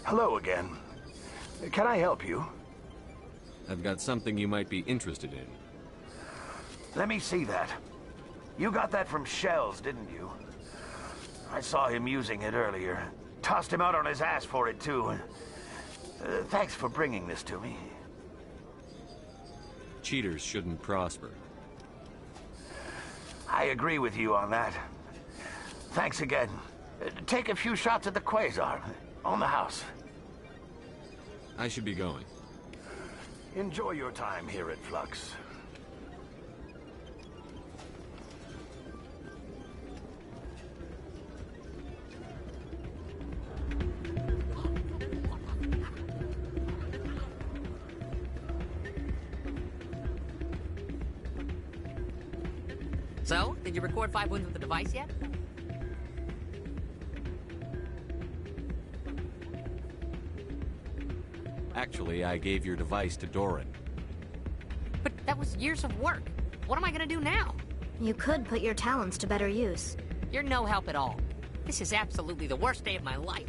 Hello again. Can I help you? I've got something you might be interested in. Let me see that. You got that from Shells, didn't you? I saw him using it earlier. Tossed him out on his ass for it, too. Thanks for bringing this to me. Cheaters shouldn't prosper. I agree with you on that. Thanks again. Take a few shots at the Quasar. On the house. I should be going. Enjoy your time here at Flux. So, did you record 5 wounds with the device yet? Actually, I gave your device to Doran. But that was years of work. What am I gonna do now? You could put your talents to better use. You're no help at all. This is absolutely the worst day of my life.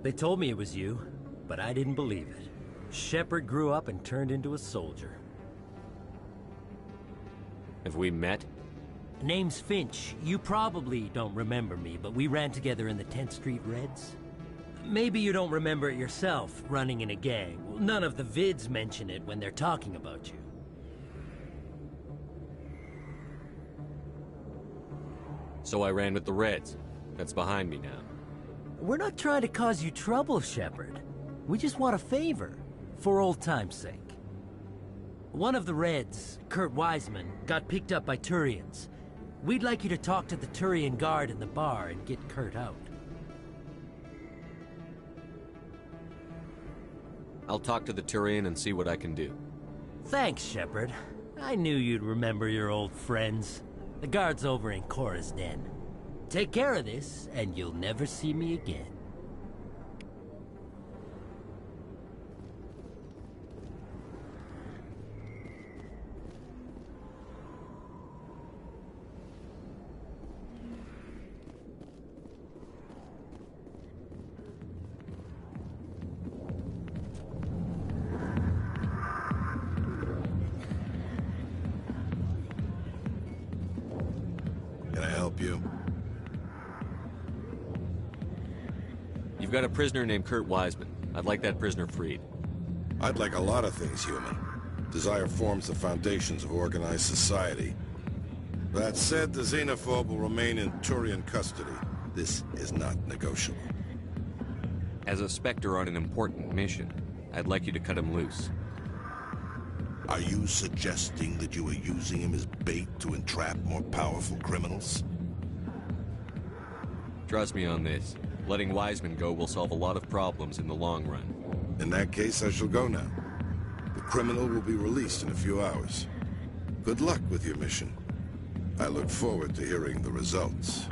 They told me it was you, but I didn't believe it. Shepard grew up and turned into a soldier. Have we met? Name's Finch. You probably don't remember me, but we ran together in the 10th Street Reds. Maybe you don't remember it yourself, running in a gang. None of the vids mention it when they're talking about you. So I ran with the Reds. That's behind me now. We're not trying to cause you trouble, Shepard. We just want a favor, for old time's sake. One of the Reds, Kurt Wiseman, got picked up by Turians. We'd like you to talk to the Turian guard in the bar and get Kurt out. I'll talk to the Turian and see what I can do. Thanks, Shepard. I knew you'd remember your old friends. The guard's over in Cora's den. Take care of this, and you'll never see me again. Can I help you? You've got a prisoner named Kurt Wiseman. I'd like that prisoner freed. I'd like a lot of things, human. Desire forms the foundations of organized society. That said, the xenophobe will remain in Turian custody. This is not negotiable. As a Spectre on an important mission, I'd like you to cut him loose. Are you suggesting that you are using him as bait to entrap more powerful criminals? Trust me on this. Letting Wiseman go will solve a lot of problems in the long run. In that case, I shall go now. The criminal will be released in a few hours. Good luck with your mission. I look forward to hearing the results.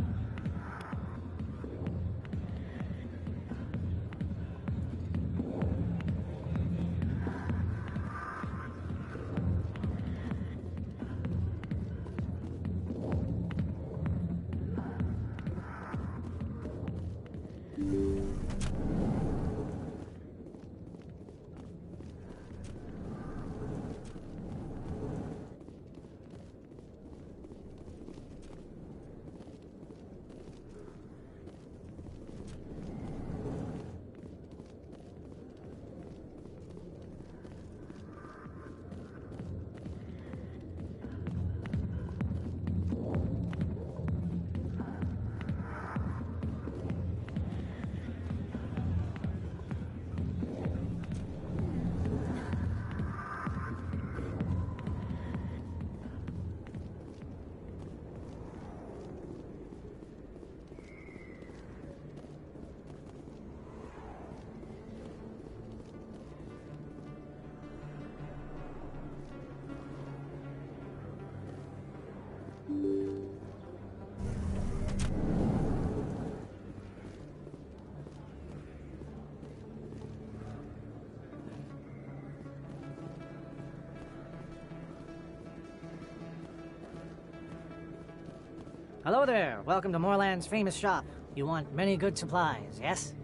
Hello there. Welcome to Moorland's famous shop. You want many good supplies, yes?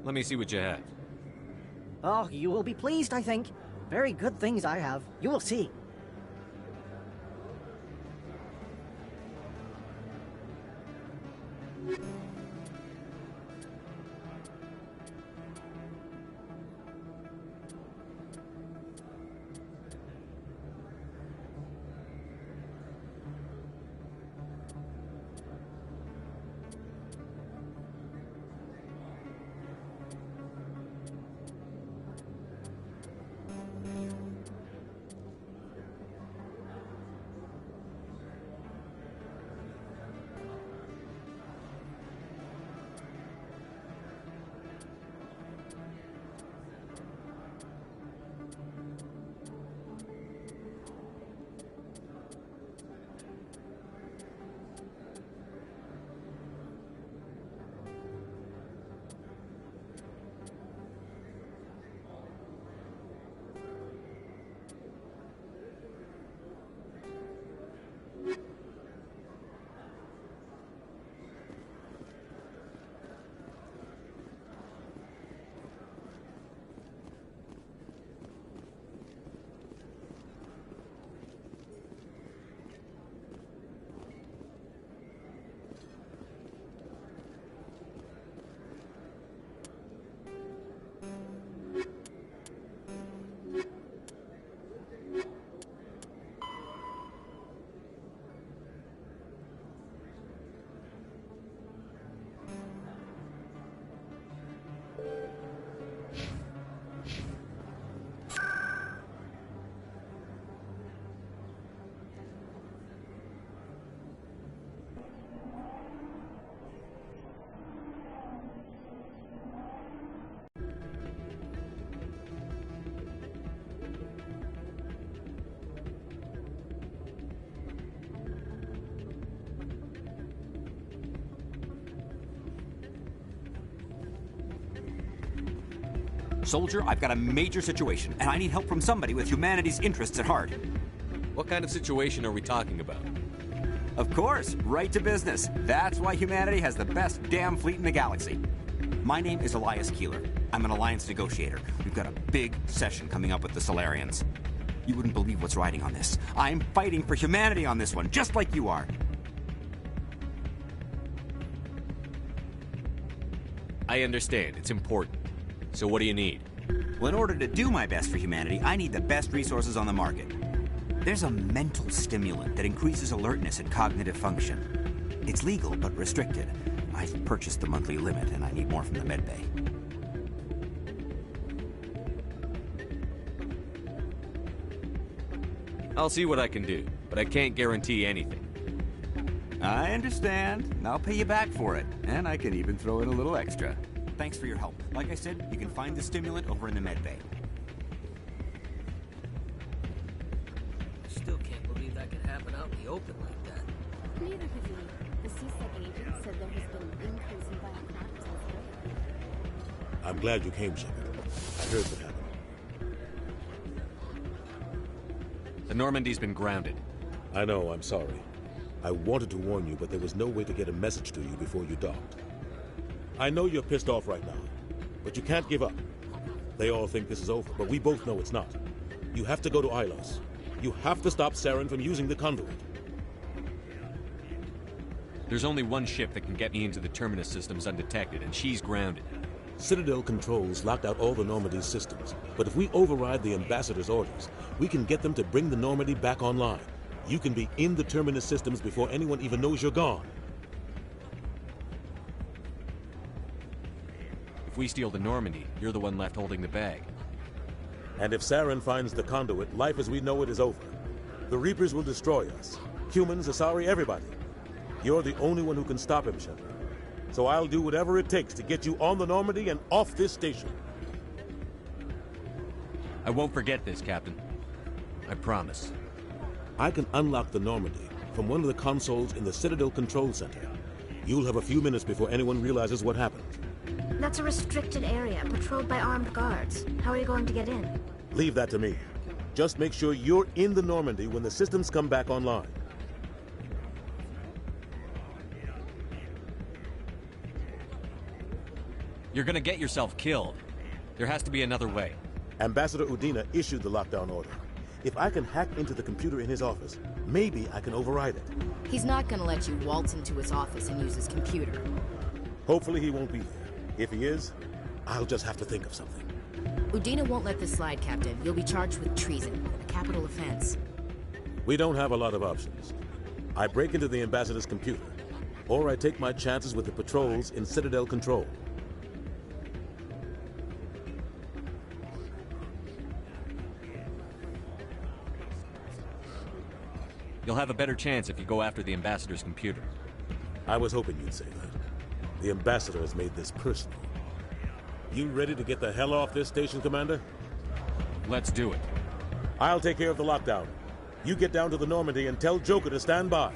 Let me see what you have. Oh, you will be pleased, I think. Very good things I have. You will see. Soldier, I've got a major situation, and I need help from somebody with humanity's interests at heart. What kind of situation are we talking about? Of course, right to business. That's why humanity has the best damn fleet in the galaxy. My name is Elias Keeler. I'm an alliance negotiator. We've got a big session coming up with the Solarians. You wouldn't believe what's riding on this. I'm fighting for humanity on this one, just like you are. I understand. It's important. So what do you need? Well, in order to do my best for humanity, I need the best resources on the market. There's a mental stimulant that increases alertness and cognitive function. It's legal, but restricted. I've purchased the monthly limit, and I need more from the medbay. I'll see what I can do, but I can't guarantee anything. I understand. I'll pay you back for it, and I can even throw in a little extra. Thanks for your help. Like I said, you can find the stimulant over in the medbay. I still can't believe that could happen out in the open like that. Neither could we. The CSEC agent said there has been an increase in violent crimes in this area. I'm glad you came, Shepard. I heard what happened. The Normandy's been grounded. I know, I'm sorry. I wanted to warn you, but there was no way to get a message to you before you docked. I know you're pissed off right now, but you can't give up. They all think this is over, but we both know it's not. You have to go to Ilos. You have to stop Saren from using the conduit. There's only one ship that can get me into the Terminus systems undetected, and she's grounded. Citadel controls locked out all the Normandy's systems, but if we override the Ambassador's orders, we can get them to bring the Normandy back online. You can be in the Terminus systems before anyone even knows you're gone. If we steal the Normandy, you're the one left holding the bag. And if Saren finds the conduit, life as we know it is over. The Reapers will destroy us. Humans, Asari, everybody. You're the only one who can stop him, Shepard. So I'll do whatever it takes to get you on the Normandy and off this station. I won't forget this, Captain. I promise. I can unlock the Normandy from one of the consoles in the Citadel Control Center. You'll have a few minutes before anyone realizes what happened. That's a restricted area, patrolled by armed guards. How are you going to get in? Leave that to me. Just make sure you're in the Normandy when the systems come back online. You're gonna get yourself killed. There has to be another way. Ambassador Udina issued the lockdown order. If I can hack into the computer in his office, maybe I can override it. He's not gonna let you waltz into his office and use his computer. Hopefully he won't be there. If he is, I'll just have to think of something. Udina won't let this slide, Captain. You'll be charged with treason, a capital offense. We don't have a lot of options. I break into the ambassador's computer, or I take my chances with the patrols in Citadel Control. You'll have a better chance if you go after the ambassador's computer. I was hoping you'd say that. The ambassador has made this personal. You ready to get the hell off this station, Commander? Let's do it. I'll take care of the lockdown. You get down to the Normandy and tell Joker to stand by.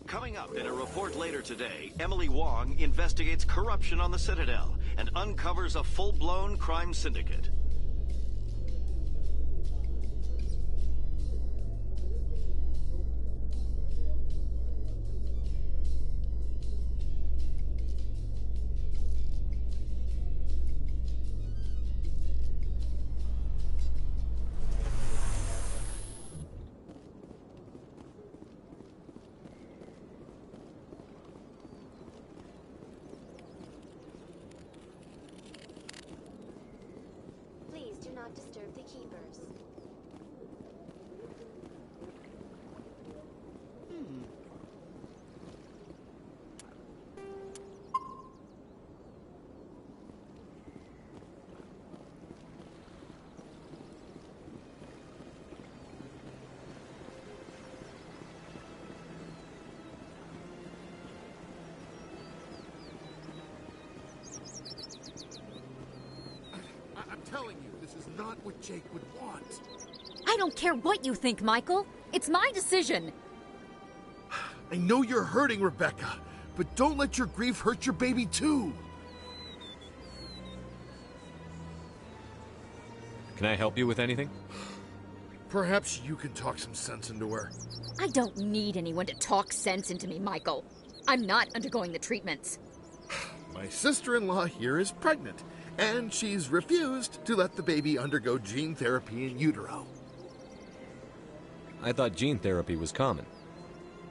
Coming up in a report later today, Emily Wong investigates corruption on the Citadel and uncovers a full-blown crime syndicate. Do not disturb the keepers. I'm telling you, this is not what Jake would want. I don't care what you think, Michael. It's my decision. I know you're hurting, Rebecca, but don't let your grief hurt your baby too. Can I help you with anything? Perhaps you can talk some sense into her. I don't need anyone to talk sense into me, Michael. I'm not undergoing the treatments. My sister-in-law here is pregnant, and she's refused to let the baby undergo gene therapy in utero. I thought gene therapy was common.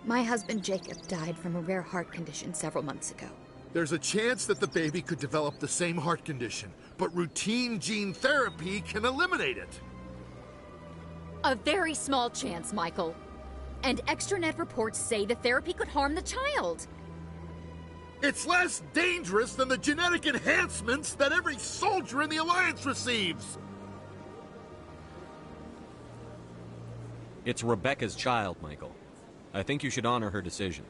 My husband Jacob died from a rare heart condition several months ago. There's a chance that the baby could develop the same heart condition, but routine gene therapy can eliminate it. A very small chance, Michael. And extranet reports say the therapy could harm the child. It's less dangerous than the genetic enhancements that every soldier in the Alliance receives. It's Rebecca's child, Michael. I think you should honor her decision.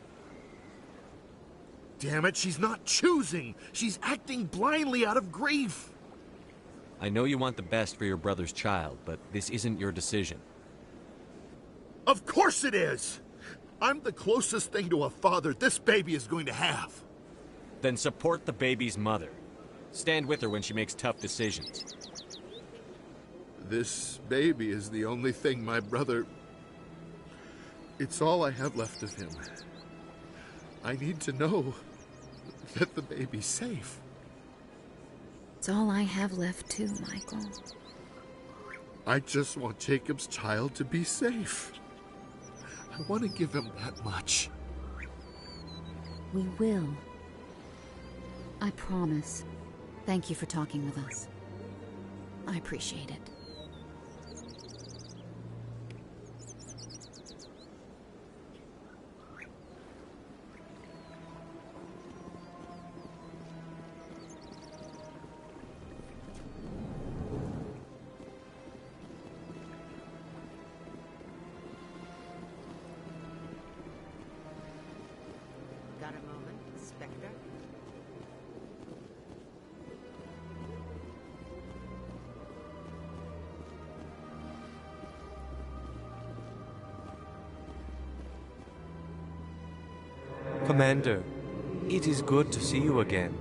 Damn it, she's not choosing. She's acting blindly out of grief. I know you want the best for your brother's child, but this isn't your decision. Of course it is! I'm the closest thing to a father this baby is going to have. Then support the baby's mother. Stand with her when she makes tough decisions. This baby is the only thing my brother... It's all I have left of him. I need to know that the baby's safe. It's all I have left too, Michael. I just want Jacob's child to be safe. I want to give him that much. We will. I promise. Thank you for talking with us. I appreciate it. Got a moment, Spectre? Commander, it is good to see you again.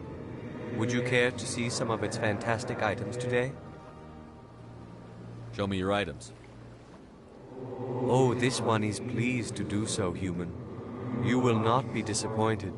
Would you care to see some of its fantastic items today? Show me your items. Oh, this one is pleased to do so, human. You will not be disappointed.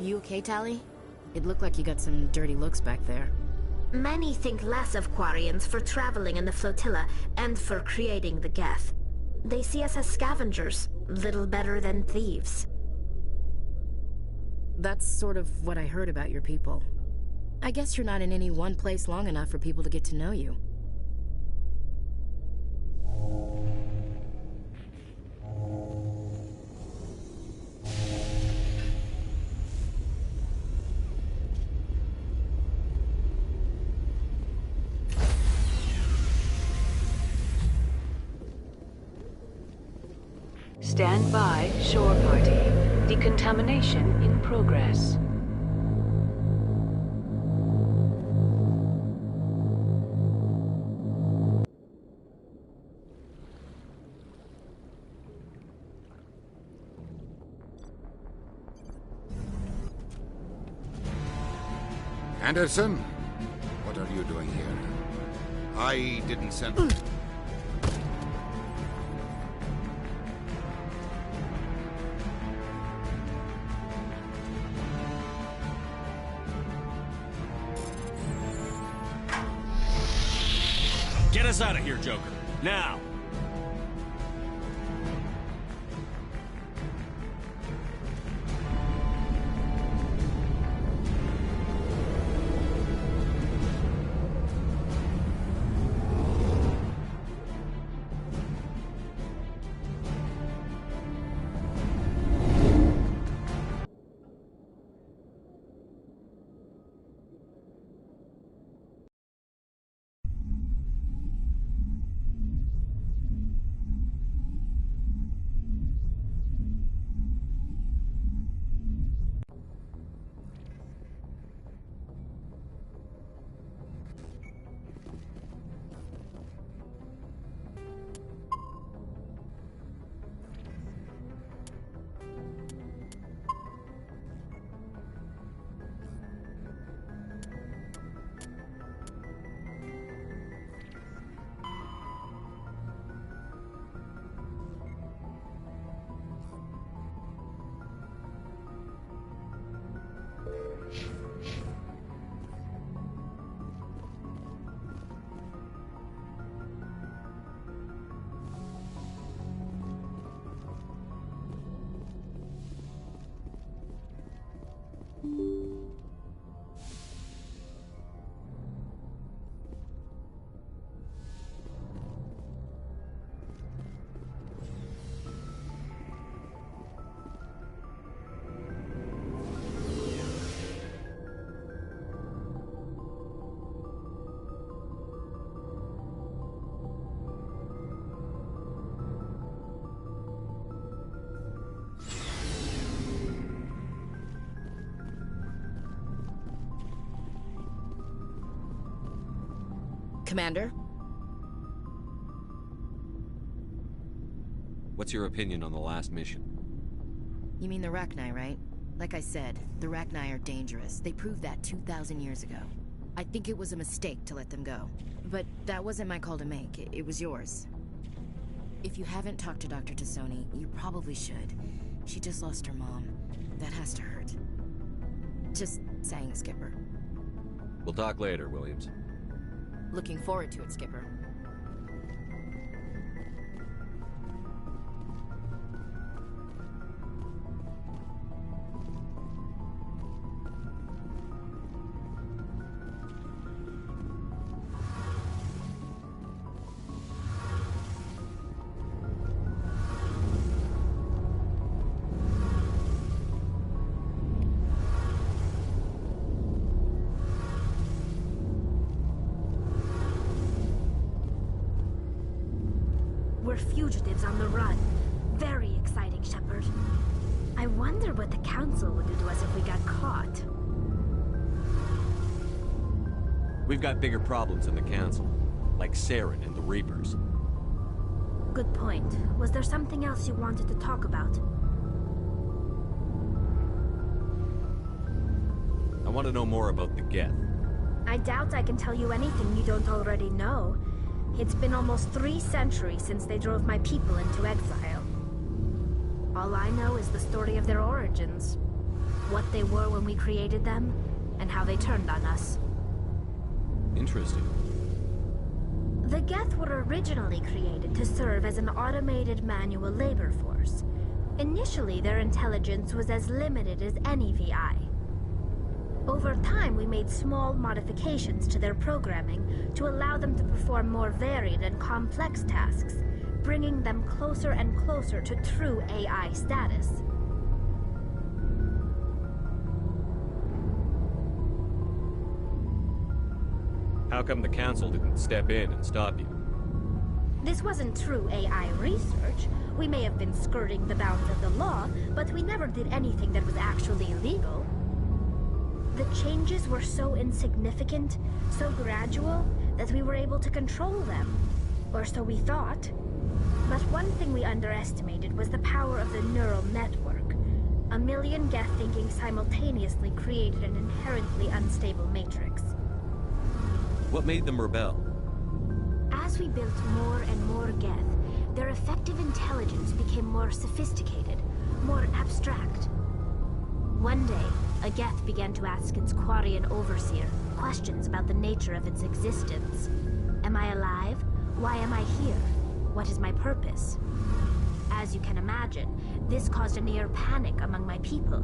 You okay, Tali? It looked like you got some dirty looks back there. Many think less of Quarians for traveling in the flotilla and for creating the Geth. They see us as scavengers, little better than thieves. That's sort of what I heard about your people. I guess you're not in any one place long enough for people to get to know you. Stand by, shore party. Decontamination in progress. Anderson? What are you doing here? I didn't send... Get us out of here, Joker. Now! Commander? What's your opinion on the last mission? You mean the Rachni, right? Like I said, the Rachni are dangerous. They proved that 2,000 years ago. I think it was a mistake to let them go. But that wasn't my call to make. It was yours. If you haven't talked to Dr. Tassoni, you probably should. She just lost her mom. That has to hurt. Just saying, Skipper. We'll talk later, Williams. Looking forward to it, Skipper. We're fugitives on the run. Very exciting, Shepard. I wonder what the Council would do to us if we got caught. We've got bigger problems in the Council, like Saren and the Reapers. Good point. Was there something else you wanted to talk about? I want to know more about the Geth. I doubt I can tell you anything you don't already know. It's been almost 3 centuries since they drove my people into exile. All I know is the story of their origins. what they were when we created them, and how they turned on us. Interesting. The Geth were originally created to serve as an automated manual labor force. Initially, their intelligence was as limited as any VI. Over time, we made small modifications to their programming to allow them to perform more varied and complex tasks, bringing them closer and closer to true AI status. How come the Council didn't step in and stop you? This wasn't true AI research. We may have been skirting the bounds of the law, but we never did anything that was actually illegal. The changes were so insignificant, so gradual, that we were able to control them. Or so we thought. But one thing we underestimated was the power of the neural network. A million Geth thinking simultaneously created an inherently unstable matrix. What made them rebel? As we built more and more Geth, their effective intelligence became more sophisticated, more abstract. One day, a Geth began to ask its Quarian overseer questions about the nature of its existence. Am I alive? Why am I here? What is my purpose? As you can imagine, this caused a near panic among my people.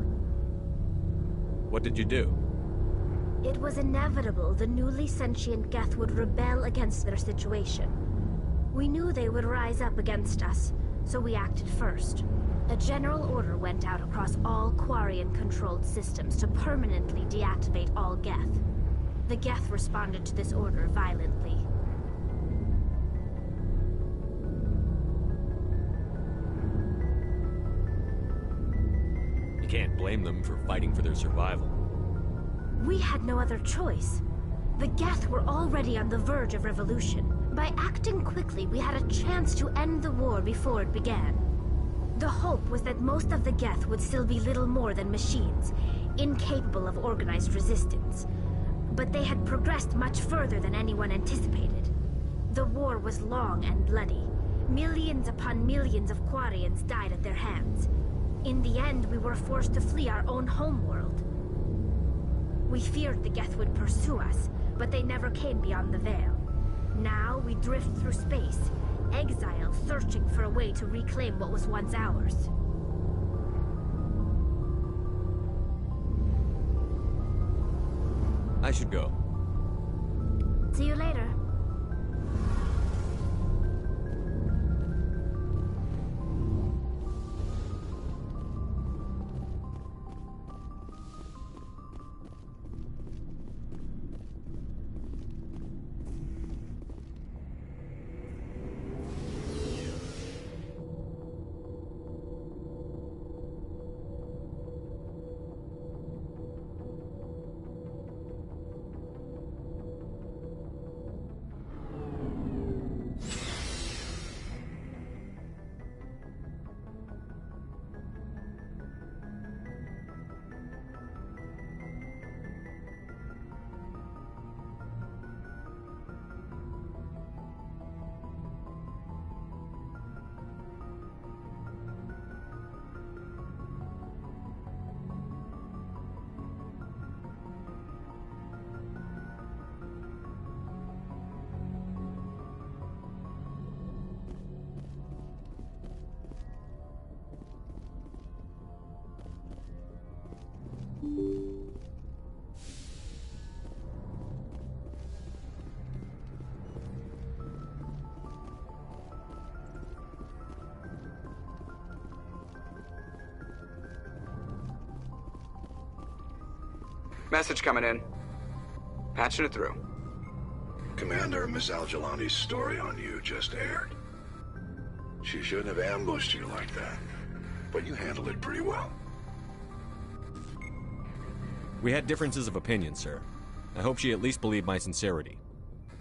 What did you do? It was inevitable the newly sentient Geth would rebel against their situation. We knew they would rise up against us, so we acted first. A general order went out across all Quarian-controlled systems to permanently deactivate all Geth. The Geth responded to this order violently. You can't blame them for fighting for their survival. We had no other choice. The Geth were already on the verge of revolution. By acting quickly, we had a chance to end the war before it began. The hope was that most of the Geth would still be little more than machines, incapable of organized resistance. But they had progressed much further than anyone anticipated. The war was long and bloody. Millions upon millions of Quarians died at their hands. In the end, we were forced to flee our own homeworld. We feared the Geth would pursue us, but they never came beyond the Veil. Now we drift through space, exile, searching for a way to reclaim what was once ours. I should go. See you later. Message coming in. Patching it through. Commander, Miss Al-Jalani's story on you just aired. She shouldn't have ambushed you like that, but you handled it pretty well. We had differences of opinion, sir. I hope she at least believed my sincerity.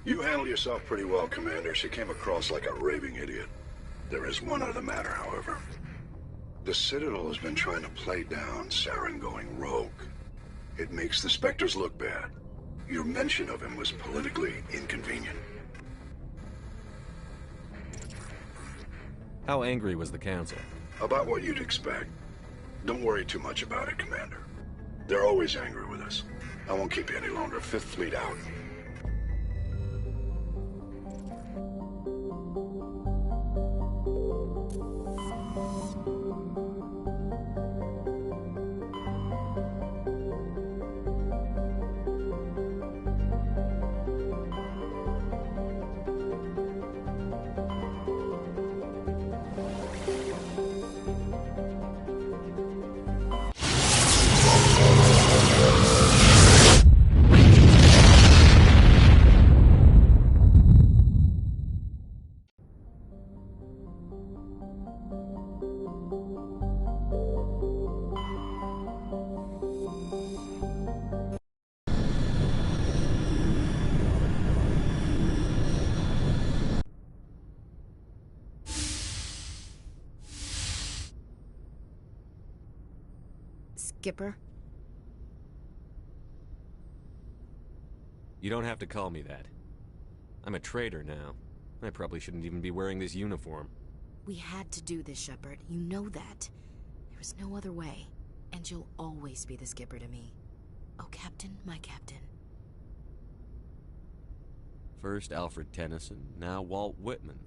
You handled yourself pretty well, Commander. She came across like a raving idiot. There is one other matter, however. The Citadel has been trying to play down Saren going rogue. It makes the Spectres look bad. Your mention of him was politically inconvenient. How angry was the Council? About what you'd expect. Don't worry too much about it, Commander. They're always angry with us. I won't keep you any longer. Fifth Fleet out. Skipper? You don't have to call me that. I'm a traitor now. I probably shouldn't even be wearing this uniform. We had to do this, Shepard. You know that. There was no other way. And you'll always be the skipper to me. Oh, Captain, my captain. First Alfred Tennyson, now Walt Whitman.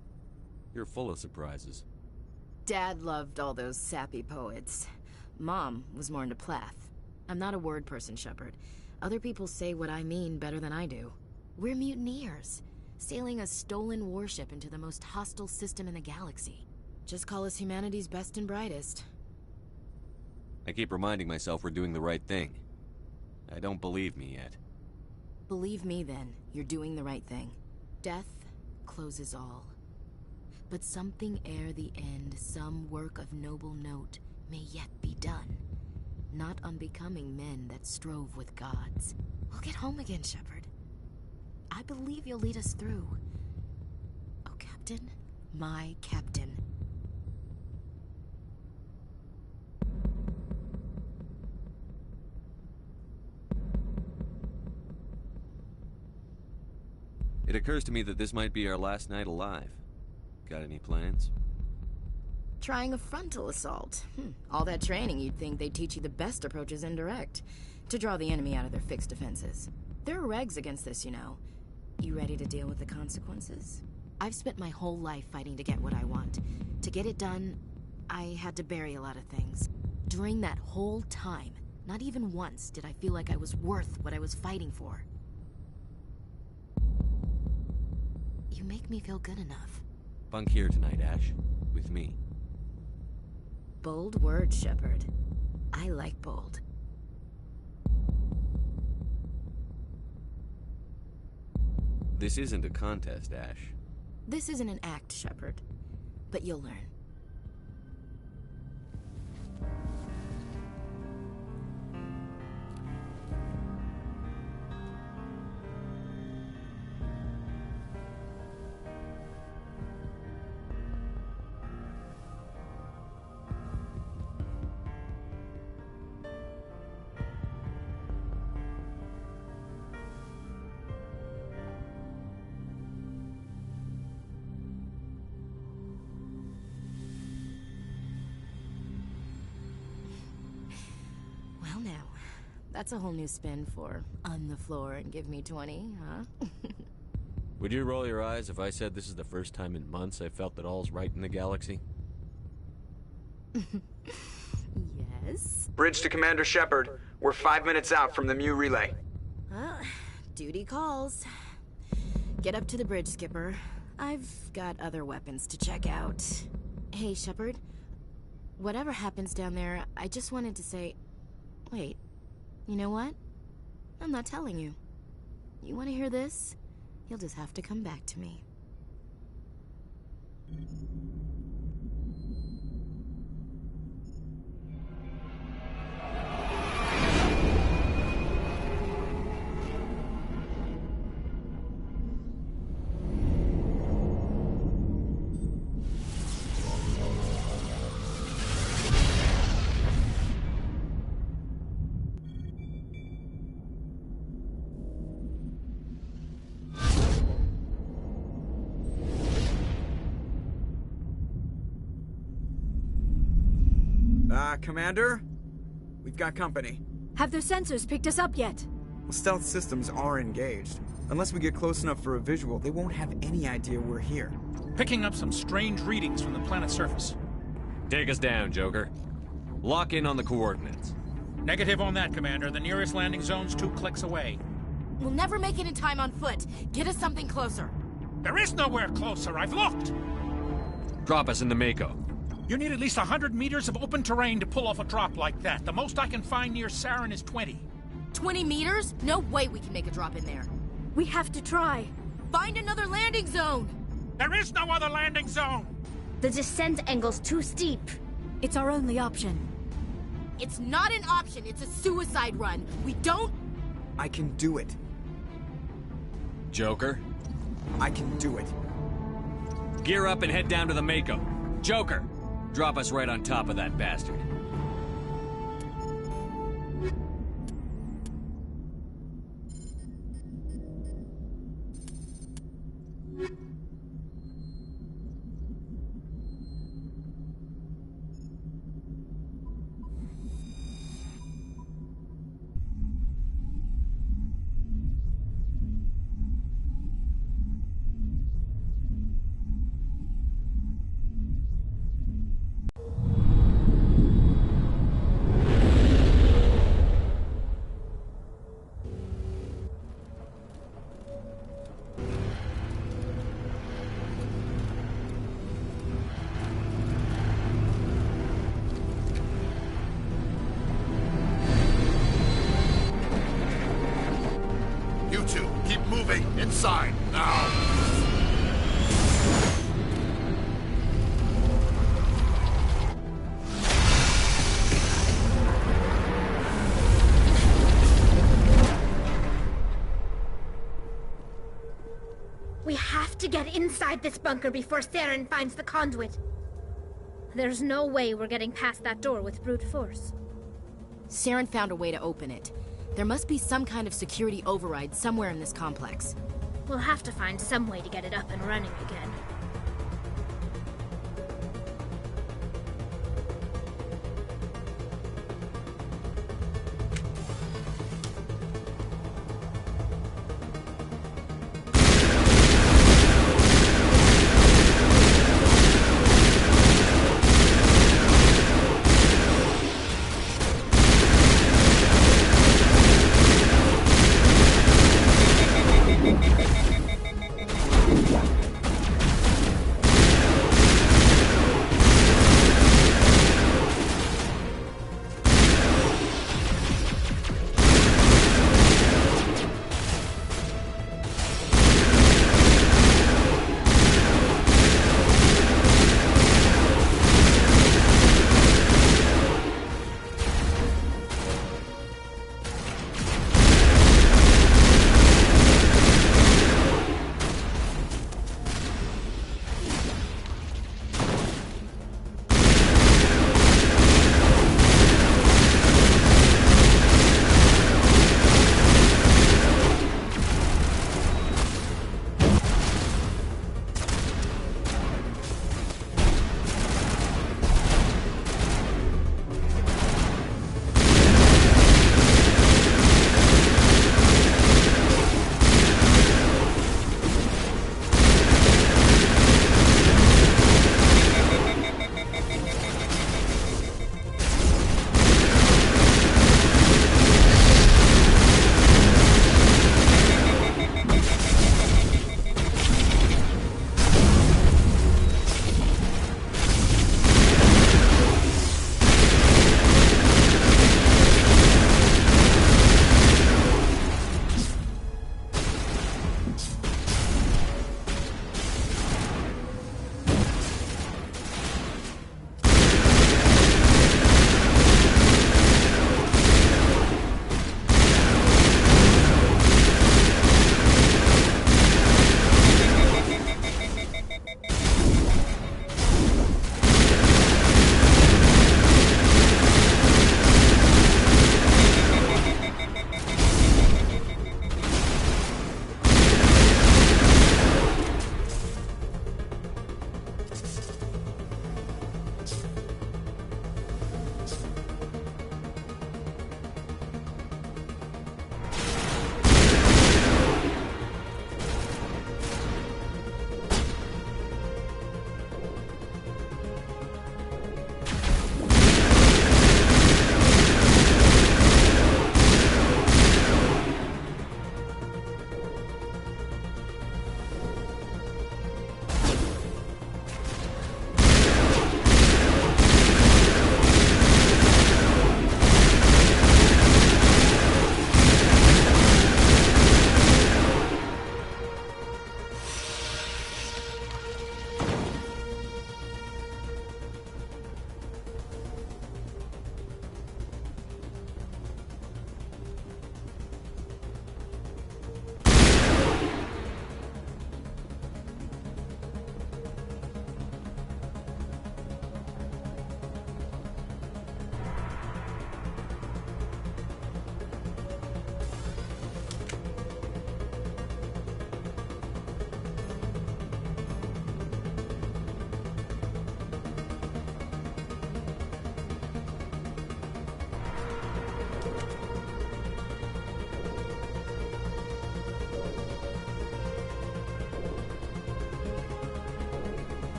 You're full of surprises. Dad loved all those sappy poets. Mom was more into Plath. I'm not a word person, Shepard. Other people say what I mean better than I do. We're mutineers, sailing a stolen warship into the most hostile system in the galaxy. Just call us humanity's best and brightest. I keep reminding myself we're doing the right thing. I don't believe me yet. Believe me then, you're doing the right thing. Death closes all. But something ere the end, some work of noble note, may yet be done. Not unbecoming men that strove with gods. We'll get home again, Shepard. I believe you'll lead us through. Oh, Captain, my captain. It occurs to me that this might be our last night alive. Got any plans? Trying a frontal assault. All that training, you'd think they'd teach you the best approaches indirect, to draw the enemy out of their fixed defenses. There are regs against this, you know. You ready to deal with the consequences? I've spent my whole life fighting to get what I want. To get it done, I had to bury a lot of things. During that whole time, not even once did I feel like I was worth what I was fighting for. You make me feel good enough. Bunk here tonight, Ash. With me. Bold word, Shepard. I like bold. This isn't a contest, Ash. This isn't an act, Shepard. But you'll learn. Well now, that's a whole new spin for on the floor and give me 20, huh? Would you roll your eyes if I said this is the first time in months I felt that all's right in the galaxy? Yes? Bridge to Commander Shepard. We're 5 minutes out from the Mu relay. Duty calls. Get up to the bridge, Skipper. I've got other weapons to check out. Hey, Shepard. Whatever happens down there, I just wanted to say... Wait, you know what? I'm not telling you. You want to hear this? You'll just have to come back to me. Commander? We've got company. Have their sensors picked us up yet? Well, stealth systems are engaged. Unless we get close enough for a visual, they won't have any idea we're here. Picking up some strange readings from the planet's surface. Take us down, Joker. Lock in on the coordinates. Negative on that, Commander. The nearest landing zone's 2 clicks away. We'll never make it in time on foot. Get us something closer. There is nowhere closer. I've looked. Drop us in the Mako. You need at least 100 meters of open terrain to pull off a drop like that. The most I can find near Saren is 20. 20 meters? No way we can make a drop in there. We have to try. Find another landing zone! There is no other landing zone! The descent angle's too steep. It's our only option. It's not an option, it's a suicide run. We don't... I can do it. Joker? I can do it. Gear up and head down to the Mako. Joker, drop us right on top of that bastard. You two, keep moving inside, now! We have to get inside this bunker before Saren finds the conduit. There's no way we're getting past that door with brute force. Saren found a way to open it. There must be some kind of security override somewhere in this complex. We'll have to find some way to get it up and running again.